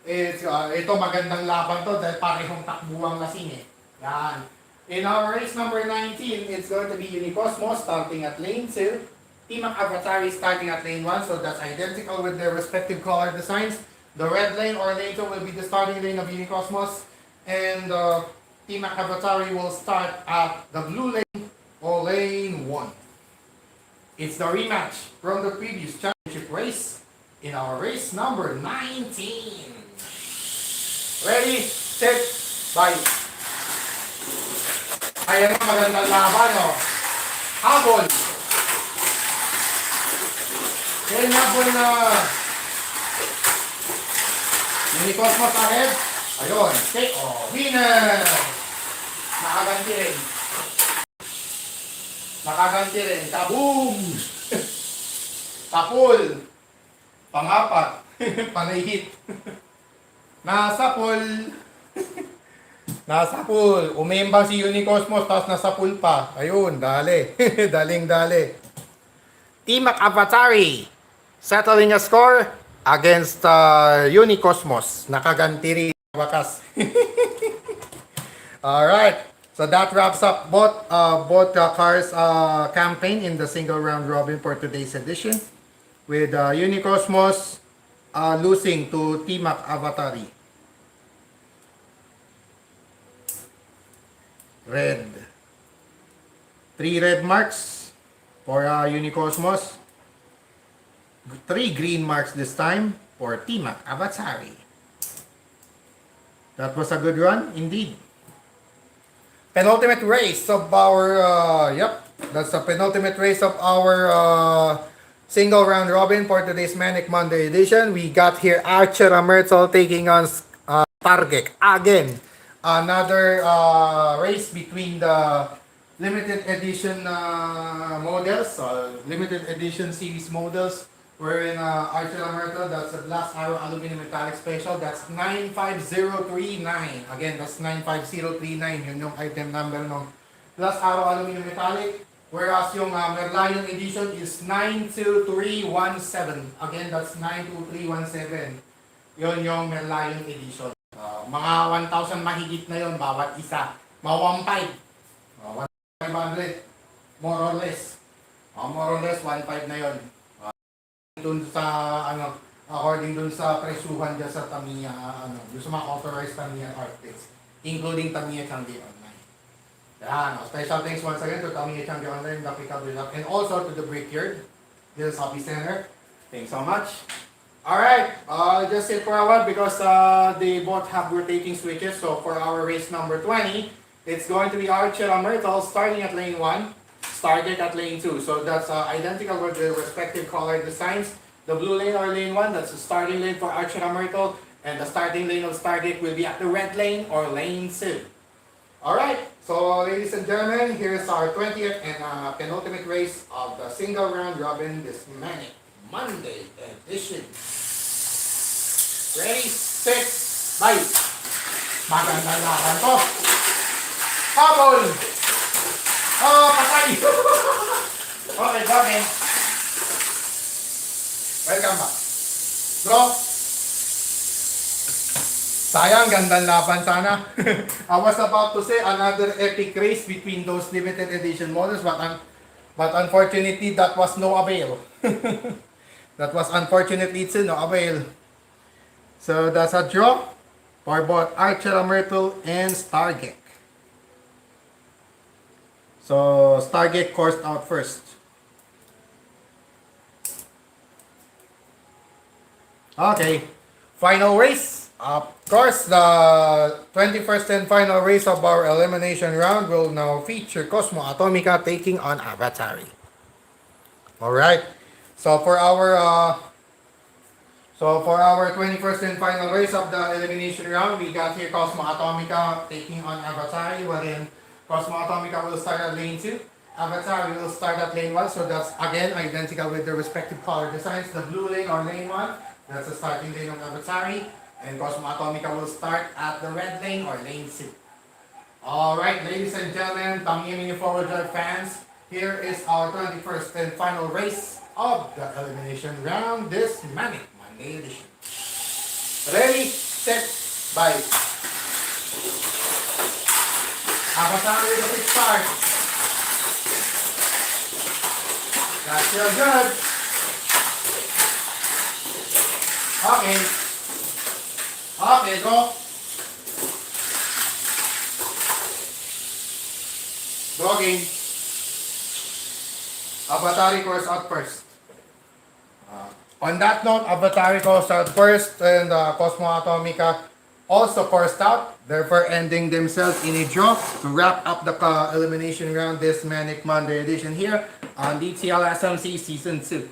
ito magandang laban to dahil parehong takbuang lasing eh. Yan. In our race number 19, it's going to be Unicosmos starting at lane 2. Team Avatari starting at lane 1, so that's identical with their respective color designs. The red lane or lane 2 will be the starting lane of Unicosmos. And Team Avatari will start at the blue lane or lane 1. It's the rematch from the previous championship race in our race number 19. Ready, set, bye. Ayan ang magandang laban, oh. Habol. Kaya habol na Unicosmos ahead. Ayun, take off. Winner! Nakaganti rin. Nakaganti rin. Kaboom! Tapul. Pangapat. Panay-hit. Nasa pool. Nasa pool. Umembang si Unicosmos, tapos nasa pool pa. Ayun, dali. Daling-dali. Team Avatari settling a score against Unicosmos. Nakaganti rin wakas. Alright. So that wraps up both cars campaign in the single round robin for today's edition. With Unicosmos losing to Team Avatari. Red. 3 red marks for Unicosmos. 3 green marks this time for Team Avatari. That was a good run, indeed. Penultimate race of our, that's the penultimate race of our single round robin for today's Manic Monday edition. We got here Archer Amertzel taking on Target again. another race between the limited edition models, limited edition series models. We're in Archer Myrtle, that's a glass arrow aluminum metallic special. That's 95039. Again, that's 95039. Yun yung item number ng glass arrow aluminum metallic. Whereas yung Merlion edition is 92317. Again, that's 92317. Yun yung Merlion edition. Mga 1,000 mahigit na yon bawat isa. Mga 1,500. 1,500. More or less. More or less, 1,500 na yon. Dun sa, according dun sa presyuhan dyan sa Tamiya, dun sa mga authorized Tamiya architects, including Tamiya Changi Online. Yan. Special thanks once again to Tamiya Changi Online, the pickup and also to the Brickyard, this Hobby Center. Thanks so much. Alright, just sit for a while because they both have rotating switches. So for our race number 20, it's going to be Archer and Myrtle starting at lane 1, started at lane 2. So that's identical with the respective color designs. The blue lane or lane 1, that's the starting lane for Archer and Myrtle. And the starting lane of Stargate will be at the red lane or lane 2. Alright, so ladies and gentlemen, here's our 20th and penultimate race of the single round robin this Manic Monday edition. Ready, set, bye! Magandang laban to! Habol! Oh, patay! Okay, okay. Welcome back. Bro, sayang, gandang laban sana. I was about to say another epic race between those limited edition models, but unfortunately that was no avail. That was unfortunately too no avail. So that's a draw for both Archer Myrtle and Stargate. So Stargate coursed out first. Okay, final race. Of course, the 21st and final race of our elimination round will now feature Cosmo Atomica taking on Avatari. Alright, so for our 21st and final race of the elimination round, we got here Cosmo Atomica taking on Avatari, wherein Cosmo Atomica will start at lane 2. Avatari will start at lane 1, so that's again identical with the respective color designs. The blue lane or lane 1, that's the starting lane of Avatari. And Cosmo Atomica will start at the red lane or lane 2. Alright, ladies and gentlemen, Tamiya Mini Forward Drive fans, here is our 21st and final race of the elimination round, this Manic Monday edition. Ready, set, bye. Avatari with a quick start. That's real good. Okay. Okay, go. Dogging. Avatari course out first. On that note, Avatari course out first and Cosmo Atomica also coursed out, therefore ending themselves in a draw to wrap up the elimination round this Manic Monday edition here on DTL SMC Season 2.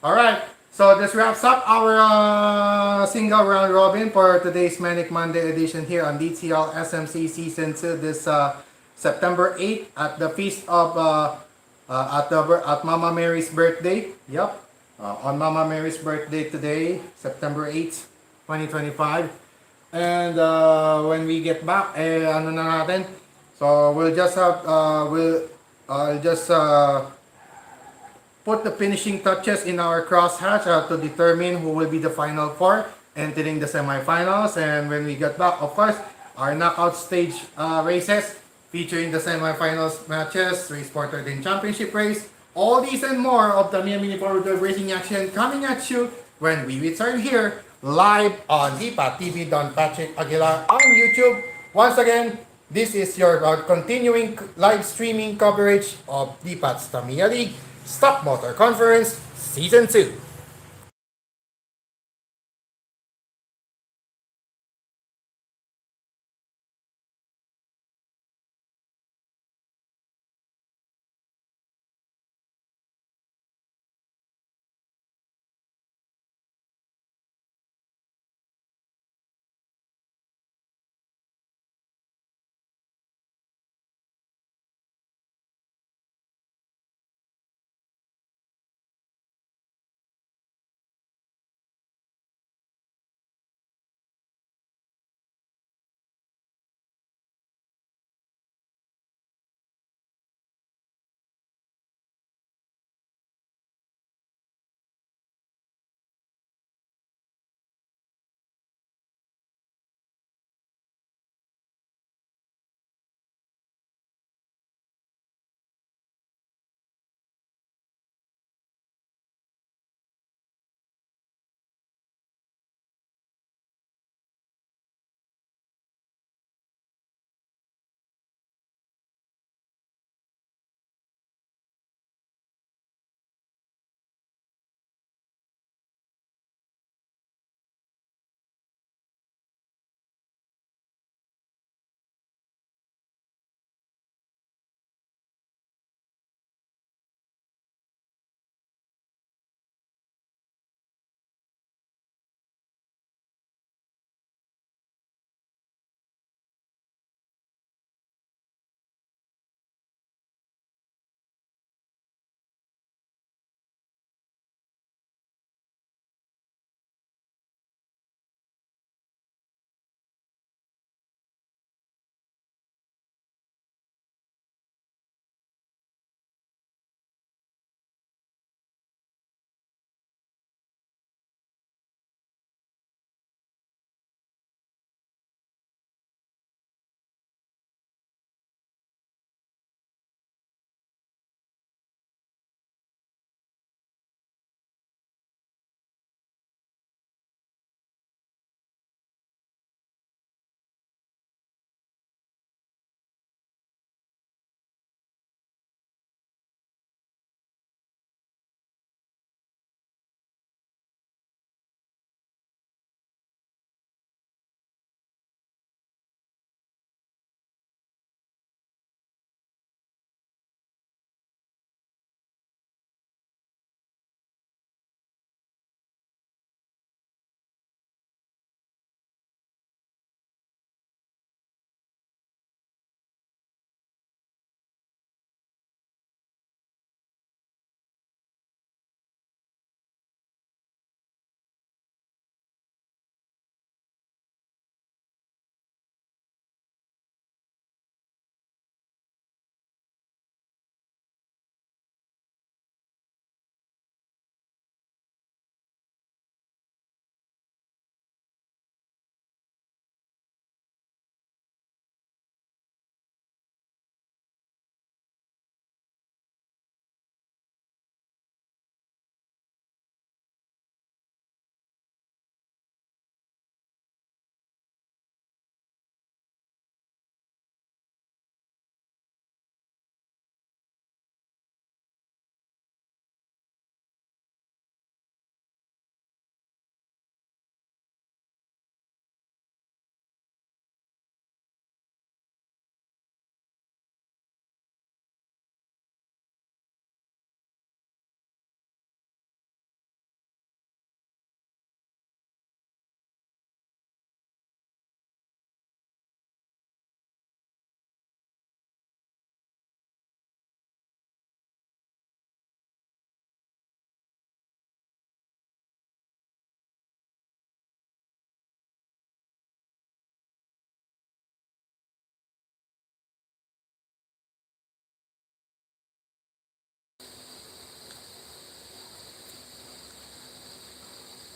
Alright, so this wraps up our single round robin for today's Manic Monday edition here on DTL SMC Season 2 this September 8th at the feast of at Mama Mary's birthday. Yep, on Mama Mary's birthday today, September 8th, 2025. And when we get back, ano na natin? So we'll just have I'll just put the finishing touches in our crosshatch to determine who will be the final four entering the semifinals. And when we get back, of course, our knockout stage races featuring the semifinals matches, Race Porter Din Championship race, all these and more of the Tamiya Mini Forward Drive racing action coming at you when we return here live on DPAT TV Don Patrick Aguilar on YouTube. Once again, this is your continuing live streaming coverage of DPAT's Tamiya League Stock Motor Conference Season 2.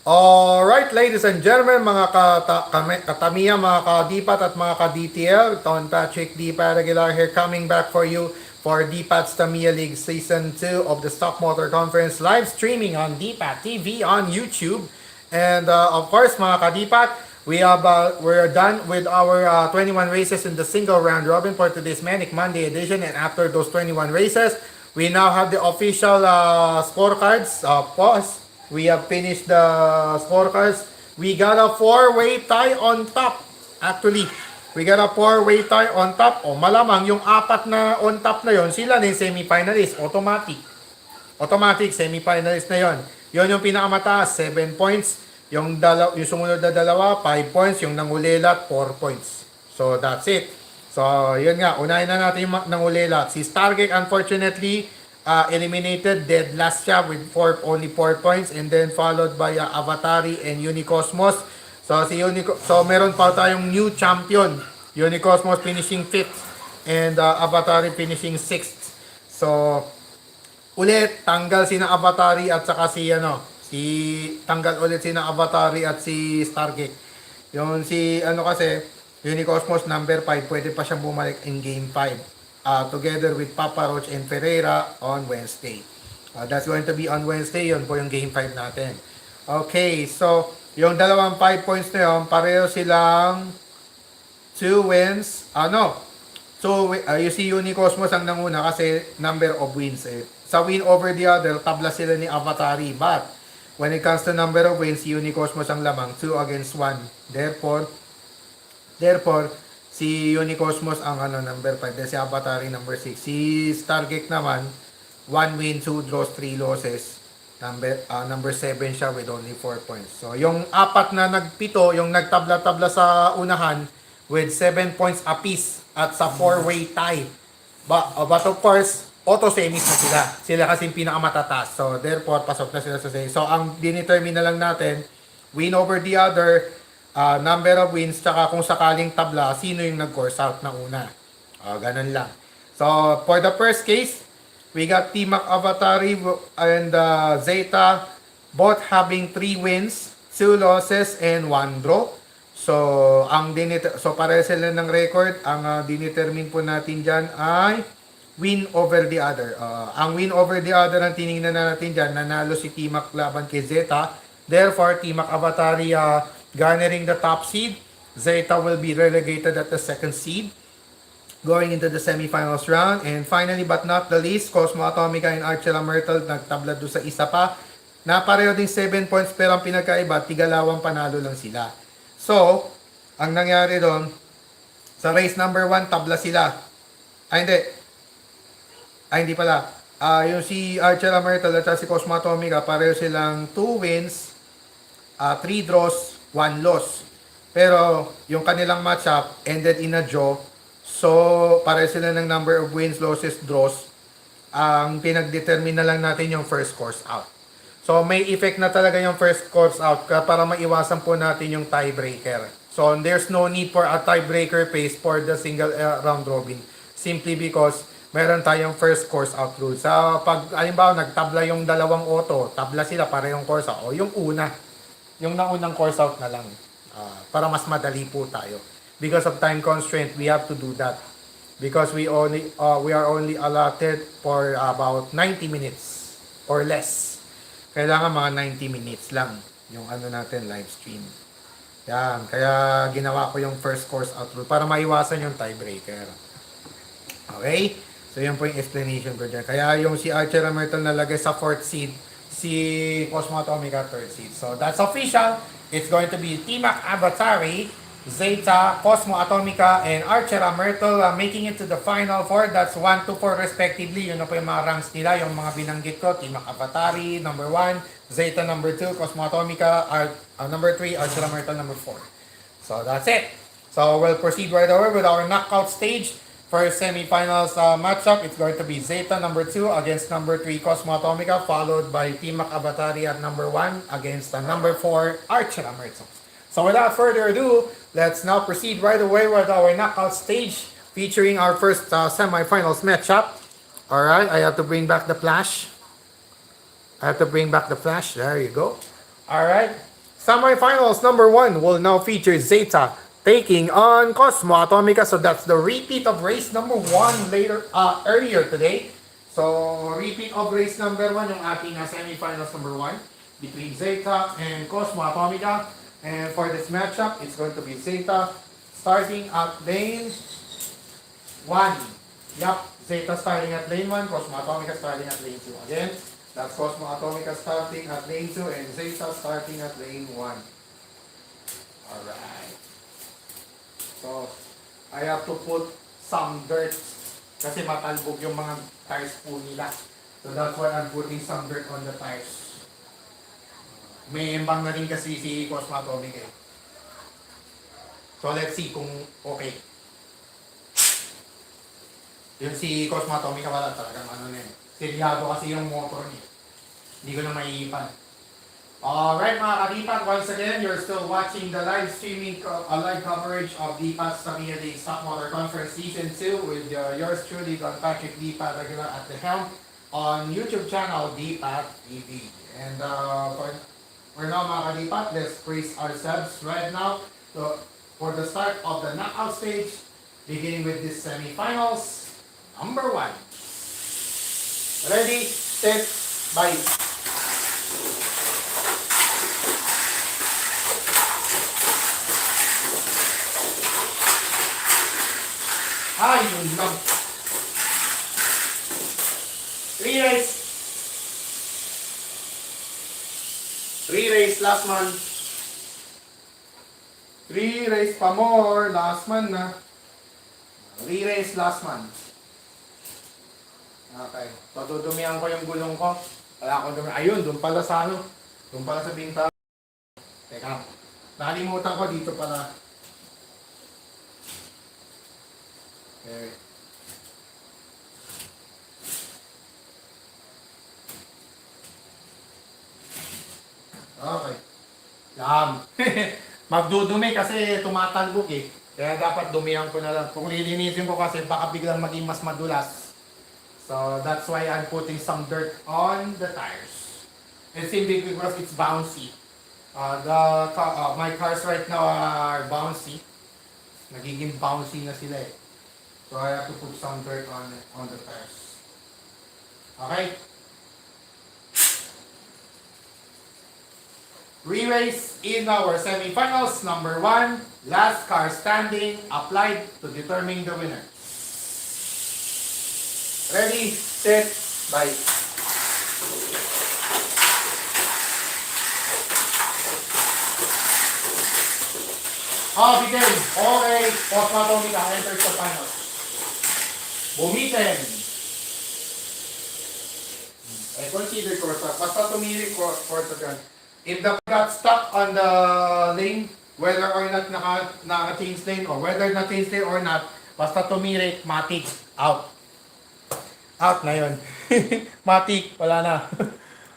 Alright, ladies and gentlemen, mga katamiya, mga kadipat at mga ka-DTL, Don Patrick D. Paraguilar here coming back for you for DPAT's Tamiya League Season 2 of the Stock Motor Conference live streaming on DPAT TV on YouTube. And of course, mga kadipat, we're done with our 21 races in the single round robin for today's Manic Monday edition. And after those 21 races, we now have the official scorecards. Pause. We have finished the scorecards. We got a four-way tie on top. Actually, we got a four-way tie on top. O malamang yung apat na on top na yon, sila na yung semi-finalist. Automatic. Automatic, semi-finalist na yon. Yon yung pinakamataas, 7 points. Yung sumunod na dalawa, 5 points. Yung nangulilat, 4 points. So, that's it. So, yun nga. Unahin na natin yung nangulilat. Si Stargate, unfortunately, eliminated, dead last siya with only 4 points, and then followed by Avatari and Unicosmos. So meron pa tayong new champion, Unicosmos finishing 5th and Avatari finishing 6th. So ulit tanggal sina Avatari at saka tanggal ulit sina Avatari at si Stargate. Yung kasi Unicosmos number 5, pwede pa siyang bumalik in game 5. Together with Papa Roach and Ferreira on Wednesday. That's going to be on Wednesday. Yun po yung game 5 natin. Okay, so yung dalawang 5 points na yun, pareho silang 2 wins. So, you see Unicosmos ang nanguna kasi number of wins. Sa win over the other, tabla sila ni Avatari. But, when it comes to number of wins, Unicosmos ang lamang 2 against 1. Therefore, si Unicosmos ang number 5, then si Avatari number 6. Si Stargate naman 1 win, 2 draws, 3 losses. Number 7 siya with only 4 points. So yung apat na nagpito, yung nagtabla-tabla sa unahan with 7 points apiece at sa 4-way tie. But of course, auto semis na sila. Sila kasi yung pinakamatataas. So therefore, pasok na sila sa semis. So ang dinetermine na lang natin, win over the other, number of wins, tsaka kung sakaling tabla, sino yung nag-course out na una. Ganun lang. So, for the first case, we got Team Avatari and Zeta both having 3 wins, 2 losses, and 1 draw. So, pare sila ng record. Ang dinetermine po natin dyan ay win over the other. Ang win over the other ang tinignan na natin dyan, nanalo si Team laban kay Zeta. Therefore, Team Avatari garnering the top seed. Zeta will be relegated at the 2nd seed going into the semifinals round. And finally but not the least, Cosmo Atomica and Archela Myrtle nagtabla doon sa isa pa na pareho din 7 points, pero ang pinagkaiba, tigalawang panalo lang sila. So ang nangyari doon sa race number 1, tabla sila. Hindi pala. Yung si Archela Myrtle at si Cosmo Atomica, pareho silang 2 wins, 3 draws, 1 loss. Pero yung kanilang matchup ended in a draw. So, pareho sila ng number of wins, losses, draws. Ang pinagdetermine na lang natin yung first course out. So, may effect na talaga yung first course out para maiwasan po natin yung tiebreaker. So, there's no need for a tiebreaker pace for the single round robin. Simply because meron tayong first course out rule. Sa halimbawa, nagtabla yung dalawang auto, tabla sila parehong course out. O yung yung naunang course out na lang, para mas madali po tayo. Because of time constraint, we have to do that. Because we are only allotted for about 90 minutes or less. Kailangan mga 90 minutes lang yung natin live stream. Yan, kaya ginawa ko yung first course out rule para maiwasan yung tiebreaker. Okay? So yun po yung explanation ko dyan. Kaya yung si Archer Myrtle nalagay sa 4th seed, si Cosmo Atomica 3rd seed. So that's official. It's going to be Team Avatari, Zeta, Cosmo Atomica, and Archer Myrtle making it to the final 4. That's 1 to 4 respectively. Yun na po yung mga ranks nila, yung mga binanggit ko. Team Avatari, number 1, Zeta number 2, Cosmo Atomica, number 3, Archer Myrtle number 4. So that's it. So we'll proceed right away with our knockout stage. First semifinals matchup, it's going to be Zeta number 2 against number 3 Cosmo Atomica, followed by Team Avatari at number 1 against number 4 Archer Myrtle. So without further ado, let's now proceed right away with our knockout stage featuring our first semifinals matchup. Alright, I have to bring back the flash. There you go. Alright, Semifinals number 1 will now feature Zeta taking on Cosmo Atomica. So that's the repeat of race number 1 earlier today. So repeat of race number 1 yung ating semifinals number 1 between Zeta and Cosmo Atomica. And for this matchup, it's going to be Zeta starting at lane 1. Yup, Zeta starting at lane 1, Cosmo Atomica starting at lane 2. Again, that's Cosmo Atomica starting at lane 2 and Zeta starting at lane 1. Alright. So, I have to put some dirt kasi matalbog yung mga tires po nila. So that's why I'm putting some dirt on the tires. May embang na rin kasi si Cosmo Atomica eh. So let's see kung okay. Yung si Cosmo Atomica wala talagang ano na yun. Selyado kasi yung motor niya. Hindi ko na maiipan. Alright mga kadipat, once again, you're still watching the live streaming, live coverage of DPAT's Tamiya Day Stock Motor Conference Season 2 with yours truly, Don Patrick DPAT regular at the helm on YouTube channel DPAT TV. And for now mga kadipat, let's brace ourselves right now for the start of the knockout stage, beginning with this semifinals, number 1. Ready, set, bye. Ay, yun lang. 3 race. 3 race, last man. 3 race pa more, last man na. 3 race, last man. Okay. So, dudumihan ko yung gulong ko. Wala akong dumi. Ayun, doon pala sa ano. Doon pala sa binta. Teka. Nakalimutan ko dito pala. Okay. Okay. Yan. Magdudumi kasi tumatalbog eh. Kaya dapat dumihan ko na lang. Kung lilinisin ko kasi baka biglang maging mas madulas. So that's why I'm putting some dirt on the tires. It's simply because it's bouncy. My cars right now are bouncy. Nagiging bouncy na sila eh. So I have to put some dirt on the tires. Okay? Re-race in our semifinals. Number 1, last car standing applied to determine the winner. Ready, set, bye. Begin. Okay, Cosmo Atomica enters the finals. Bumitin. Consider course. Basta tumili course again. If the got stuck on the lane, whether or not naka-change lane or whether na-change lane or not, basta tumili, matik, out. Out na yun. Matik, wala na.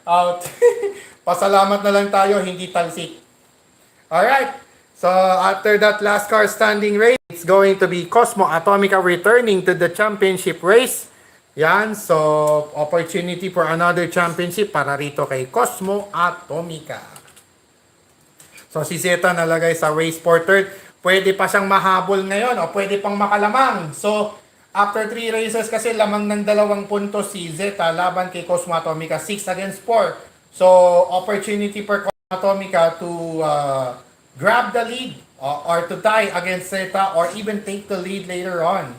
Out. Pasalamat na lang tayo, hindi talsik. Alright. So, after that last car standing race, it's going to be Cosmo Atomica returning to the championship race. Yan. So, opportunity for another championship para rito kay Cosmo Atomica. So, si Zeta nalagay sa race for third. Pwede pa siyang mahabol ngayon o pwede pang makalamang. So, after 3 races kasi lamang ng 2 puntos si Zeta laban kay Cosmo Atomica, 6 against 4. So, opportunity for Cosmo Atomica to grab the lead or to tie against Zeta or even take the lead later on.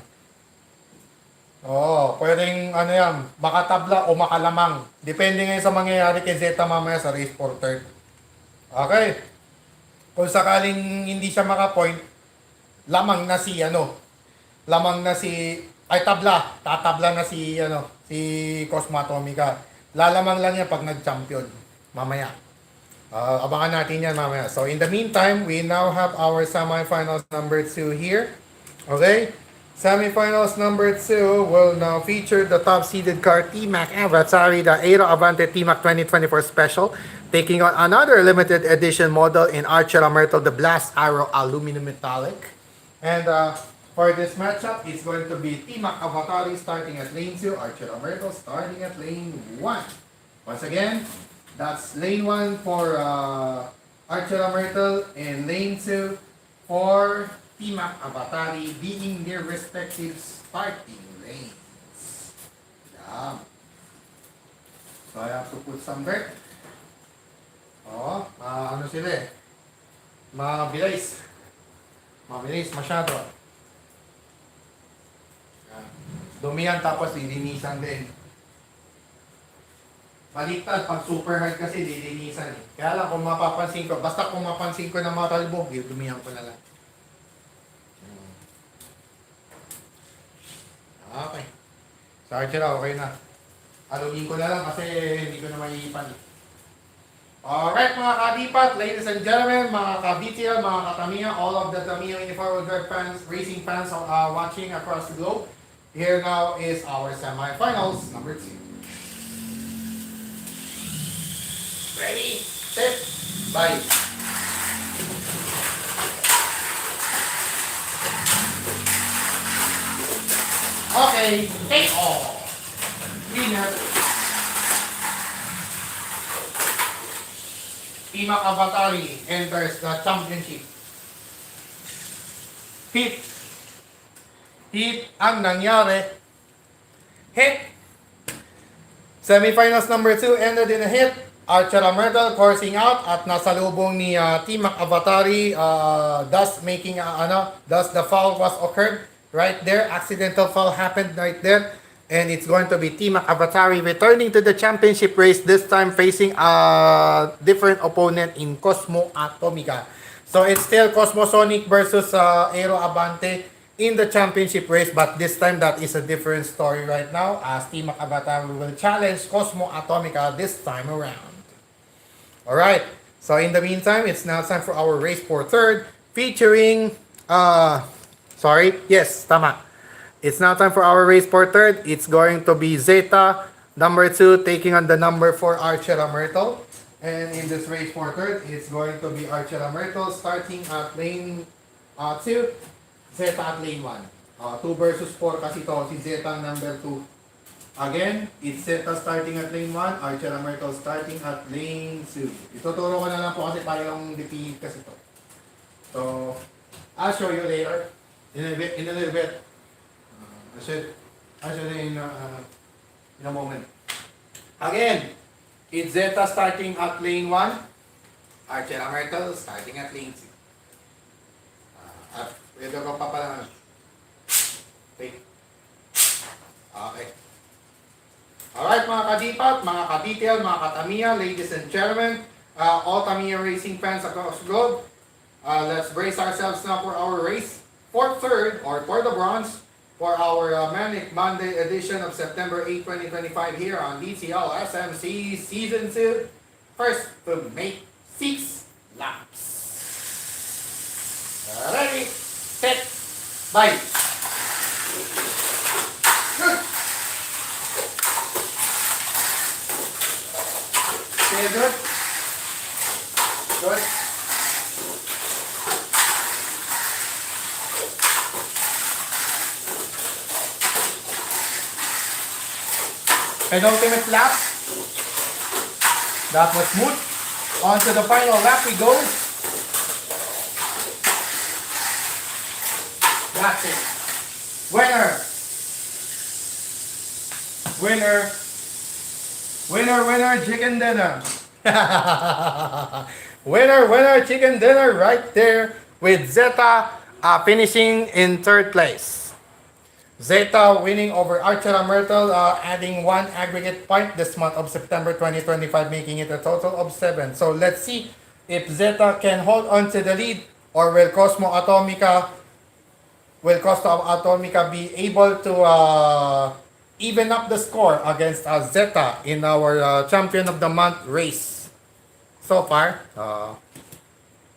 Pwedeng ano yan, makatabla o makalamang. Depende ngayon sa mangyayari kay Zeta mamaya sa race for third. Okay. Kung sakaling hindi siya makapoint, lamang na si tatabla na si Cosmo Atomica. Lalamang lang yan pag nag-champion mamaya. Abangan natin yan mamaya. So in the meantime, we now have our semifinals number 2 here. Okay? Semifinals number 2 will now feature the top-seeded car T-Mac Avatar, the Aero Avante T-Mac 2024 Special, taking on another limited edition model in Archera Myrtle, the Blast Arrow Aluminum Metallic. And for this matchup, it's going to be T-Mac Avatar starting at lane 2, Archera Myrtle starting at lane 1. Once again, that's lane 1 for Archela Myrtle in lane 2 for Timac Abatari being their respective starting lanes. Yeah. So I have to put some dirt. Oh, ano sila eh. Mabilis. Mabilis masyado. Yan. Dumihan tapos lilinisan din. Baliktad, pag super hard kasi lilinisan eh. Kaya lang kung mapapansin ko, basta kung mapansin ko na matalbog, dumihan ko na lang. Okay. Sa Archela, okay na. Alugin ko na lang kasi hindi ko na maiipan eh. Alright mga kadipat, ladies and gentlemen, mga ka-BTL, mga ka-Tamiya, all of the Tamiya Uniform Drive fans, racing fans watching across the globe. Here now is our semifinals, number 2. Ready, set, bye. Okay, take off. Winner. Timac Abatari enters the championship. Hit ang nangyari. Hit. Semifinals number 2 ended in a hit. Archela Myrtle coursing out at nasa lubong ni Timac Abatari, thus the foul was occurred right there. Accidental foul happened right there. And it's going to be Timac Abatari returning to the championship race, this time facing a different opponent in Cosmo Atomica. So it's still Cosmosonic versus Aero Abante in the championship race, but this time that is a different story right now, as Timac Abatari will challenge Cosmo Atomica this time around. Alright, so in the meantime, it's now time for our race for third, featuring, tama. It's now time for our race for third. It's going to be Zeta, number 2, taking on the number 4, Archela Myrtle. And in this race for third, it's going to be Archela Myrtle starting at lane 2, Zeta at lane 1. 2 versus 4 kasi to, si Zeta number 2. Again, it's Zeta starting at lane 1, Archela Myrtle starting at lane 2. Ituturo ko na lang po kasi parang defeat kasi to. So, I'll show you later. In a little bit. I'll show you in a moment. Again, it's Zeta starting at lane 1, Archela Myrtle starting at lane 2. At ito ko pa pala. Okay. Alright mga kadipat, mga ka-detail, mga ka-Tamiya, ladies and gentlemen, all Tamiya racing fans across the globe, let's brace ourselves now for our race for third, or for the bronze, for our Manic Monday edition of September 8, 2025 here on DTL SMC Season 2. First to make 6 laps. Ready, set, bye. Good. Okay, good. Good. Penultimate lap. That was smooth. On to the final lap we go. That's it. Winner. Winner. Winner, winner, chicken dinner. Winner, chicken dinner right there with Zeta finishing in third place. Zeta winning over Archela Myrtle, adding 1 aggregate point this month of September 2025, making it a total of 7. So let's see if Zeta can hold on to the lead, or will Cosmo Atomica be able to even up the score against Zeta in our Champion of the Month race. So far,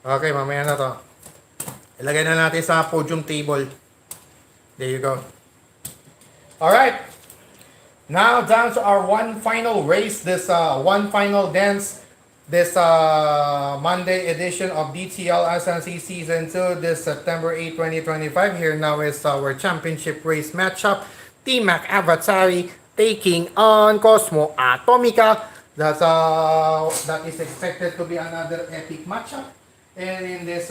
okay, mamaya na to. Ilagay na natin sa podium table. There you go. Alright, now down to our one final race, this one final dance, this Monday edition of DTL SNC Season 2, this September 8, 2025. Here now is our championship race matchup. Timac Avatari taking on Cosmo Atomica. That is expected to be another epic matchup. And in this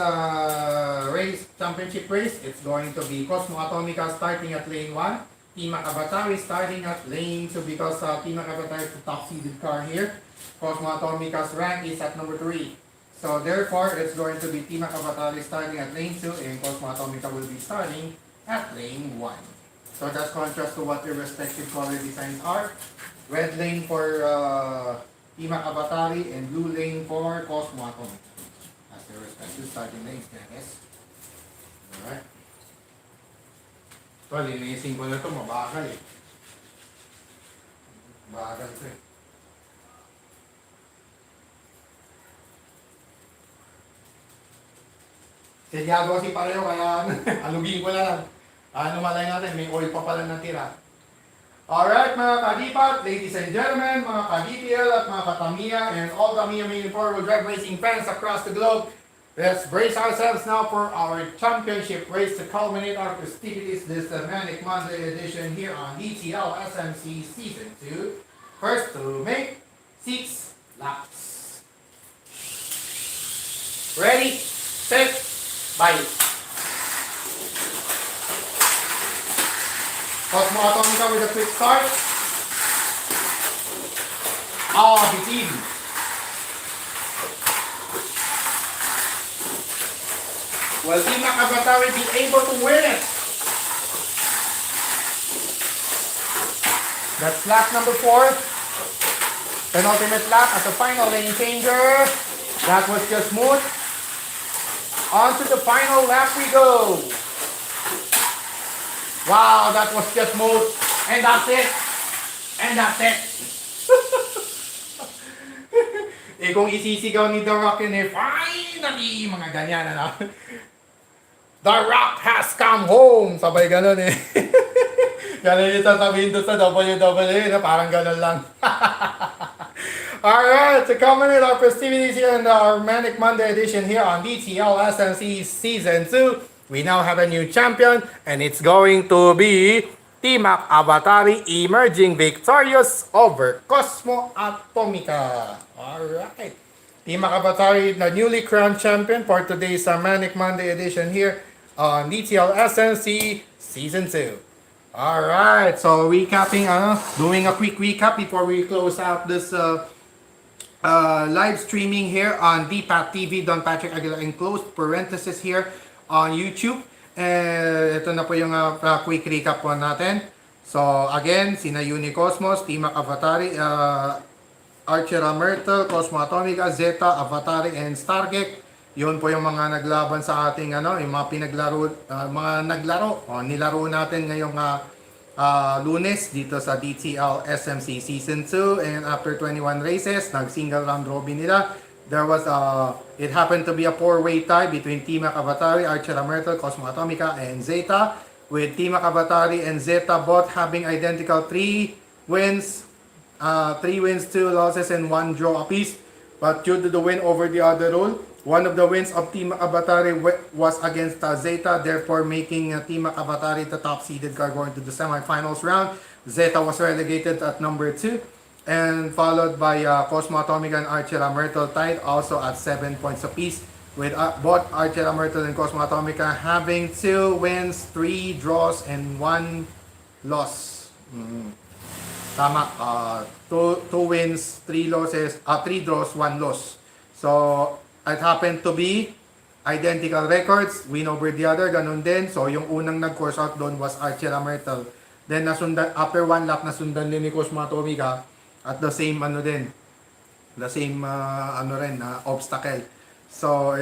race, championship race, it's going to be Cosmo Atomica starting at lane 1, Team Akabatari starting at lane 2 because Team Akabatari is the top seeded car here. Cosmo Atomica's rank is at number 3. So therefore, it's going to be Team Akabatari starting at lane 2 and Cosmo Atomica will be starting at lane 1. So that's contrast to what their respective color designs are. Red lane for Team Akabatari and blue lane for Cosmo Atomica. Their respective starting lanes, guys. Alright. Ito, linisin ko na ito. Mabagal eh. Mabagal ito eh. Selyado kasi pareho, kaya alugin ko na lang. Ano malay natin, may oil pa pala natira. Alright mga kadipat, ladies and gentlemen, mga ka-DPL at mga ka-Tamiya and all Tamiya main four-wheel drive racing fans across the globe. Let's brace ourselves now for our championship race to culminate our festivities this Manic Monday edition here on DTL SMC Season 2. First to make 6 laps. Ready, set, bye. Cosmo Atomica with a quick start. Bitin. Will Team Akabatari be able to win it? That's lap number 4. Penultimate lap at the final lane changer. That was just smooth. On to the final lap we go. Wow, that was just smooth. And that's it. And that's it. Kung isisigaw ni The Rock yun finally, mga ganyan, ano? The Rock has come home! Sabay ganun eh. Ganun yung sasabihin doon sa WWE, na parang ganun lang. Alright, to culminate our festivities here in our Manic Monday edition here on DTL SMC Season 2, we now have a new champion, and it's going to be Team Akabatari emerging victorious over Cosmo Atomica. Alright. Team Akabatari, the newly crowned champion for today's Manic Monday edition here on DTL SNC Season 2. Alright, so recapping, doing a quick recap before we close out this live streaming here on DPAT TV, Don Patrick Aguilar in closed parenthesis here on YouTube. Ito na po yung quick recap po natin. So again, sina Unicosmos, Team Akabatari, Archer Myrtle, Cosmo Atomica, Zeta, Avatari, and Stargate. Yun po yung mga naglaban sa ating yung mga pinaglaro, nilaro natin ngayong Lunes dito sa DTL SMC Season 2, and after 21 races, nag-single round robin nila. There was it happened to be a 4-way tie between Team Akabatari, Archer Myrtle, Cosmo Atomica, and Zeta, with Team Akabatari and Zeta both having identical 3 wins, 2 losses, and 1 draw apiece. But due to the win over the other rule, one of the wins of Team Akabatari was against Zeta, therefore making Team Akabatari the top seeded car going to the semifinals round. Zeta was relegated at number 2, and followed by Cosmo Atomica and Archer Myrtle tied also at 7 points apiece, with both Archer Myrtle and Cosmo Atomica having 2 wins, 3 draws, and 1 loss. Tama, 2 wins, 3 losses, 3 draws, 1 loss. So it happened to be identical records, win over the other, ganun din. So yung unang nag-course out doon was Archer Myrtle. Then nasundan, after 1 lap, nasundan din ni Cosmo Atomica at the same obstacle. So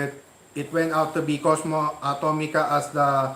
it went out to be Cosmo Atomica as the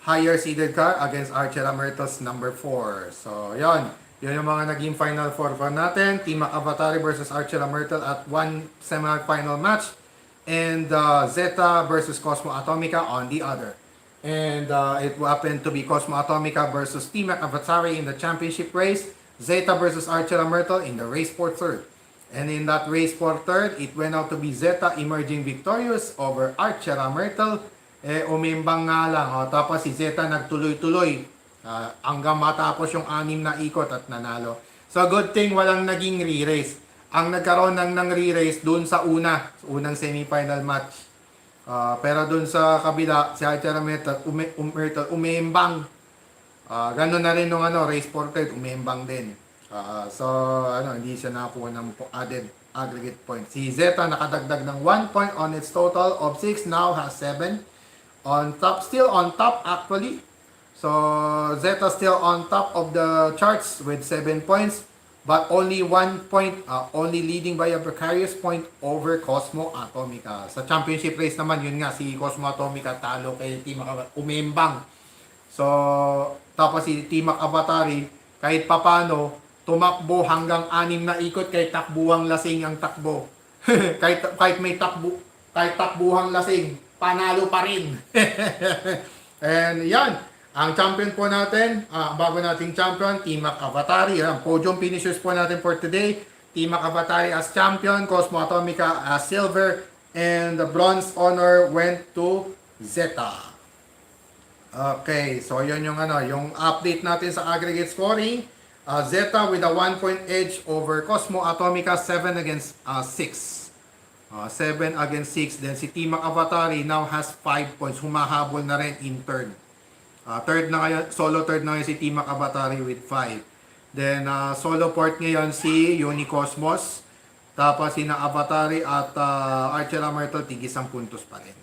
higher seeded car against Archer Myrtle's number 4. So yon yung mga naging final 4 natin. Team Akabatari versus Archer Myrtle at 1 semi-final match, and Zeta versus Cosmo Atomica on the other. And it happened to be Cosmo Atomica versus Team Akabatari in the championship race, Zeta versus Archer Myrtle in the race for third. And in that race for third, it went out to be Zeta emerging victorious over Archer Myrtle. Umimbang nga lang. Tapos si Zeta nagtuloy-tuloy hanggang matapos yung 6 na ikot at nanalo. So good thing walang naging re-race. ang nagkaroon ng re-race doon sa unang semifinal match. Pero doon sa kabila, si Archer Myrtle umembang. Ganun na rin nung race 4 umembang din. So, hindi siya nakakuha ng added aggregate point. Si Zeta nakadagdag ng 1 point on its total of 6, now has 7. On top, still on top actually. So, Zeta still on top of the charts with 7 points. But only 1 point, only leading by a precarious point over Cosmo Atomica. Sa championship race naman, yun nga, si Cosmo Atomica talo kay Team umembang. So, tapos si Team Avatari, kahit papano, tumakbo hanggang 6 na ikot kay takbuhang lasing ang takbo. kahit may takbuhang lasing, panalo pa rin. And yan. Ang champion po natin, bago nating champion, Team Avatari. Ang podium finishers po natin for today. Team Avatari as champion, Cosmo Atomica as silver, and the bronze honor went to Zeta. Okay, so yun yung yung update natin sa aggregate scoring. Zeta with a 1 point edge over Cosmo Atomica, 7 against 6. 7 against 6. Then si Team Avatari now has 5 points. Humahabol na rin in third. Solo third na ngayon si Team Avatari with 5. Then, solo fourth ngayon si Unicosmos. Tapos, si Avatari at Archer Myrtle, tigis ang puntos pa rin.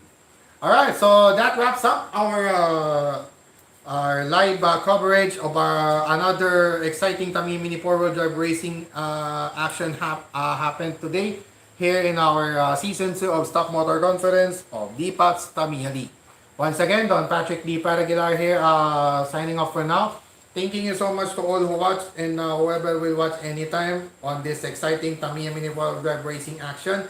Alright, so that wraps up our live coverage of another exciting Tamiya Mini 4-wheel drive racing action happened today here in our Season 2 of Stock Motor Conference of DPAT's Tamiya League. Once again, Don Patrick D. Paraguilar here, signing off for now. Thanking you so much to all who watched and whoever will watch anytime on this exciting Tamiya Mini 4-wheel drive racing action.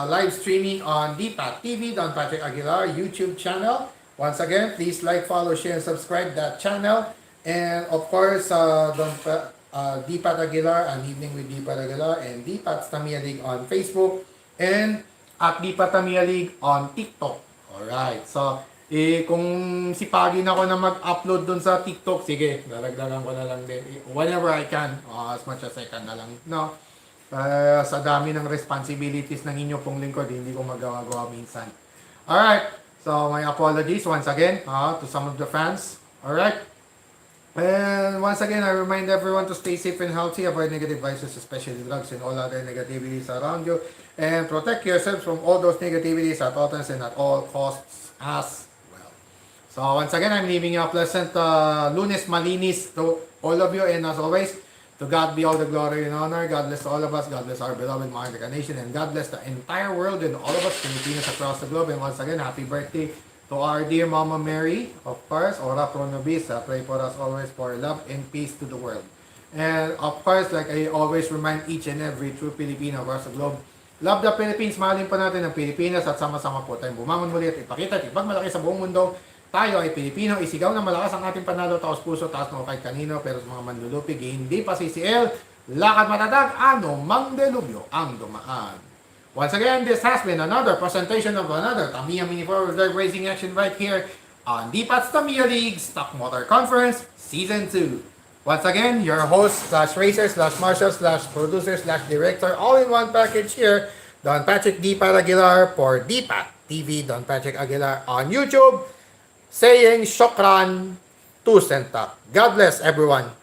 Live streaming on DPAT TV, Don Patrick Aguilar YouTube channel. Once again, please like, follow, share, and subscribe that channel. And of course, DPAT Aguilar, An Evening with DPAT Aguilar, and DPAT's Tamiya League on Facebook, and at DPAT Tamiya League on TikTok. Alright, so kung sipagin ako na mag-upload dun sa TikTok, sige, dalagdagan ko na lang din. Whenever I can, as much as I can na lang, no? Sa dami ng responsibilities ng inyo pong lingkod, hindi ko magawa minsan. Alright, so my apologies once again to some of the fans. Alright, and once again, I remind everyone to stay safe and healthy, avoid negative vices, especially drugs and all other negativities around you, and protect yourselves from all those negativities at all times and at all costs as well. So once again, I'm leaving you a pleasant Lunes Malinis to all of you, and as always, to God be all the glory and honor. God bless all of us. God bless our beloved Maharlika Nation, and God bless the entire world and all of us Filipinos across the globe. And once again, happy birthday to our dear Mama Mary, of course, Ora Pro Nobis. Pray for us always for love and peace to the world. And of course, like I always remind each and every true Filipino across the globe, love the Philippines, mahalin po natin ang Pilipinas at sama-sama po tayong bumangon muli at ipakita at ipagmalaki sa buong mundo. Tayo ay Pilipino, isigaw na malakas ang ating panalo, taos puso, taas mo kahit kanino, pero sa mga manlulupig, hindi pa sisiel, lakad matatag, mang delubyo ang dumaan. Once again, this has been another presentation of another Tamiya Mini 4-wheel drive racing action right here on DPAT's Tamiya League Stock Motor Conference Season 2. Once again, your host /racer /marshal /producer /director, all in one package here, Don Patrick D. Paraguilar for DPAT TV, Don Patrick Aguilar on YouTube, saying shokran to Sentak. God bless everyone.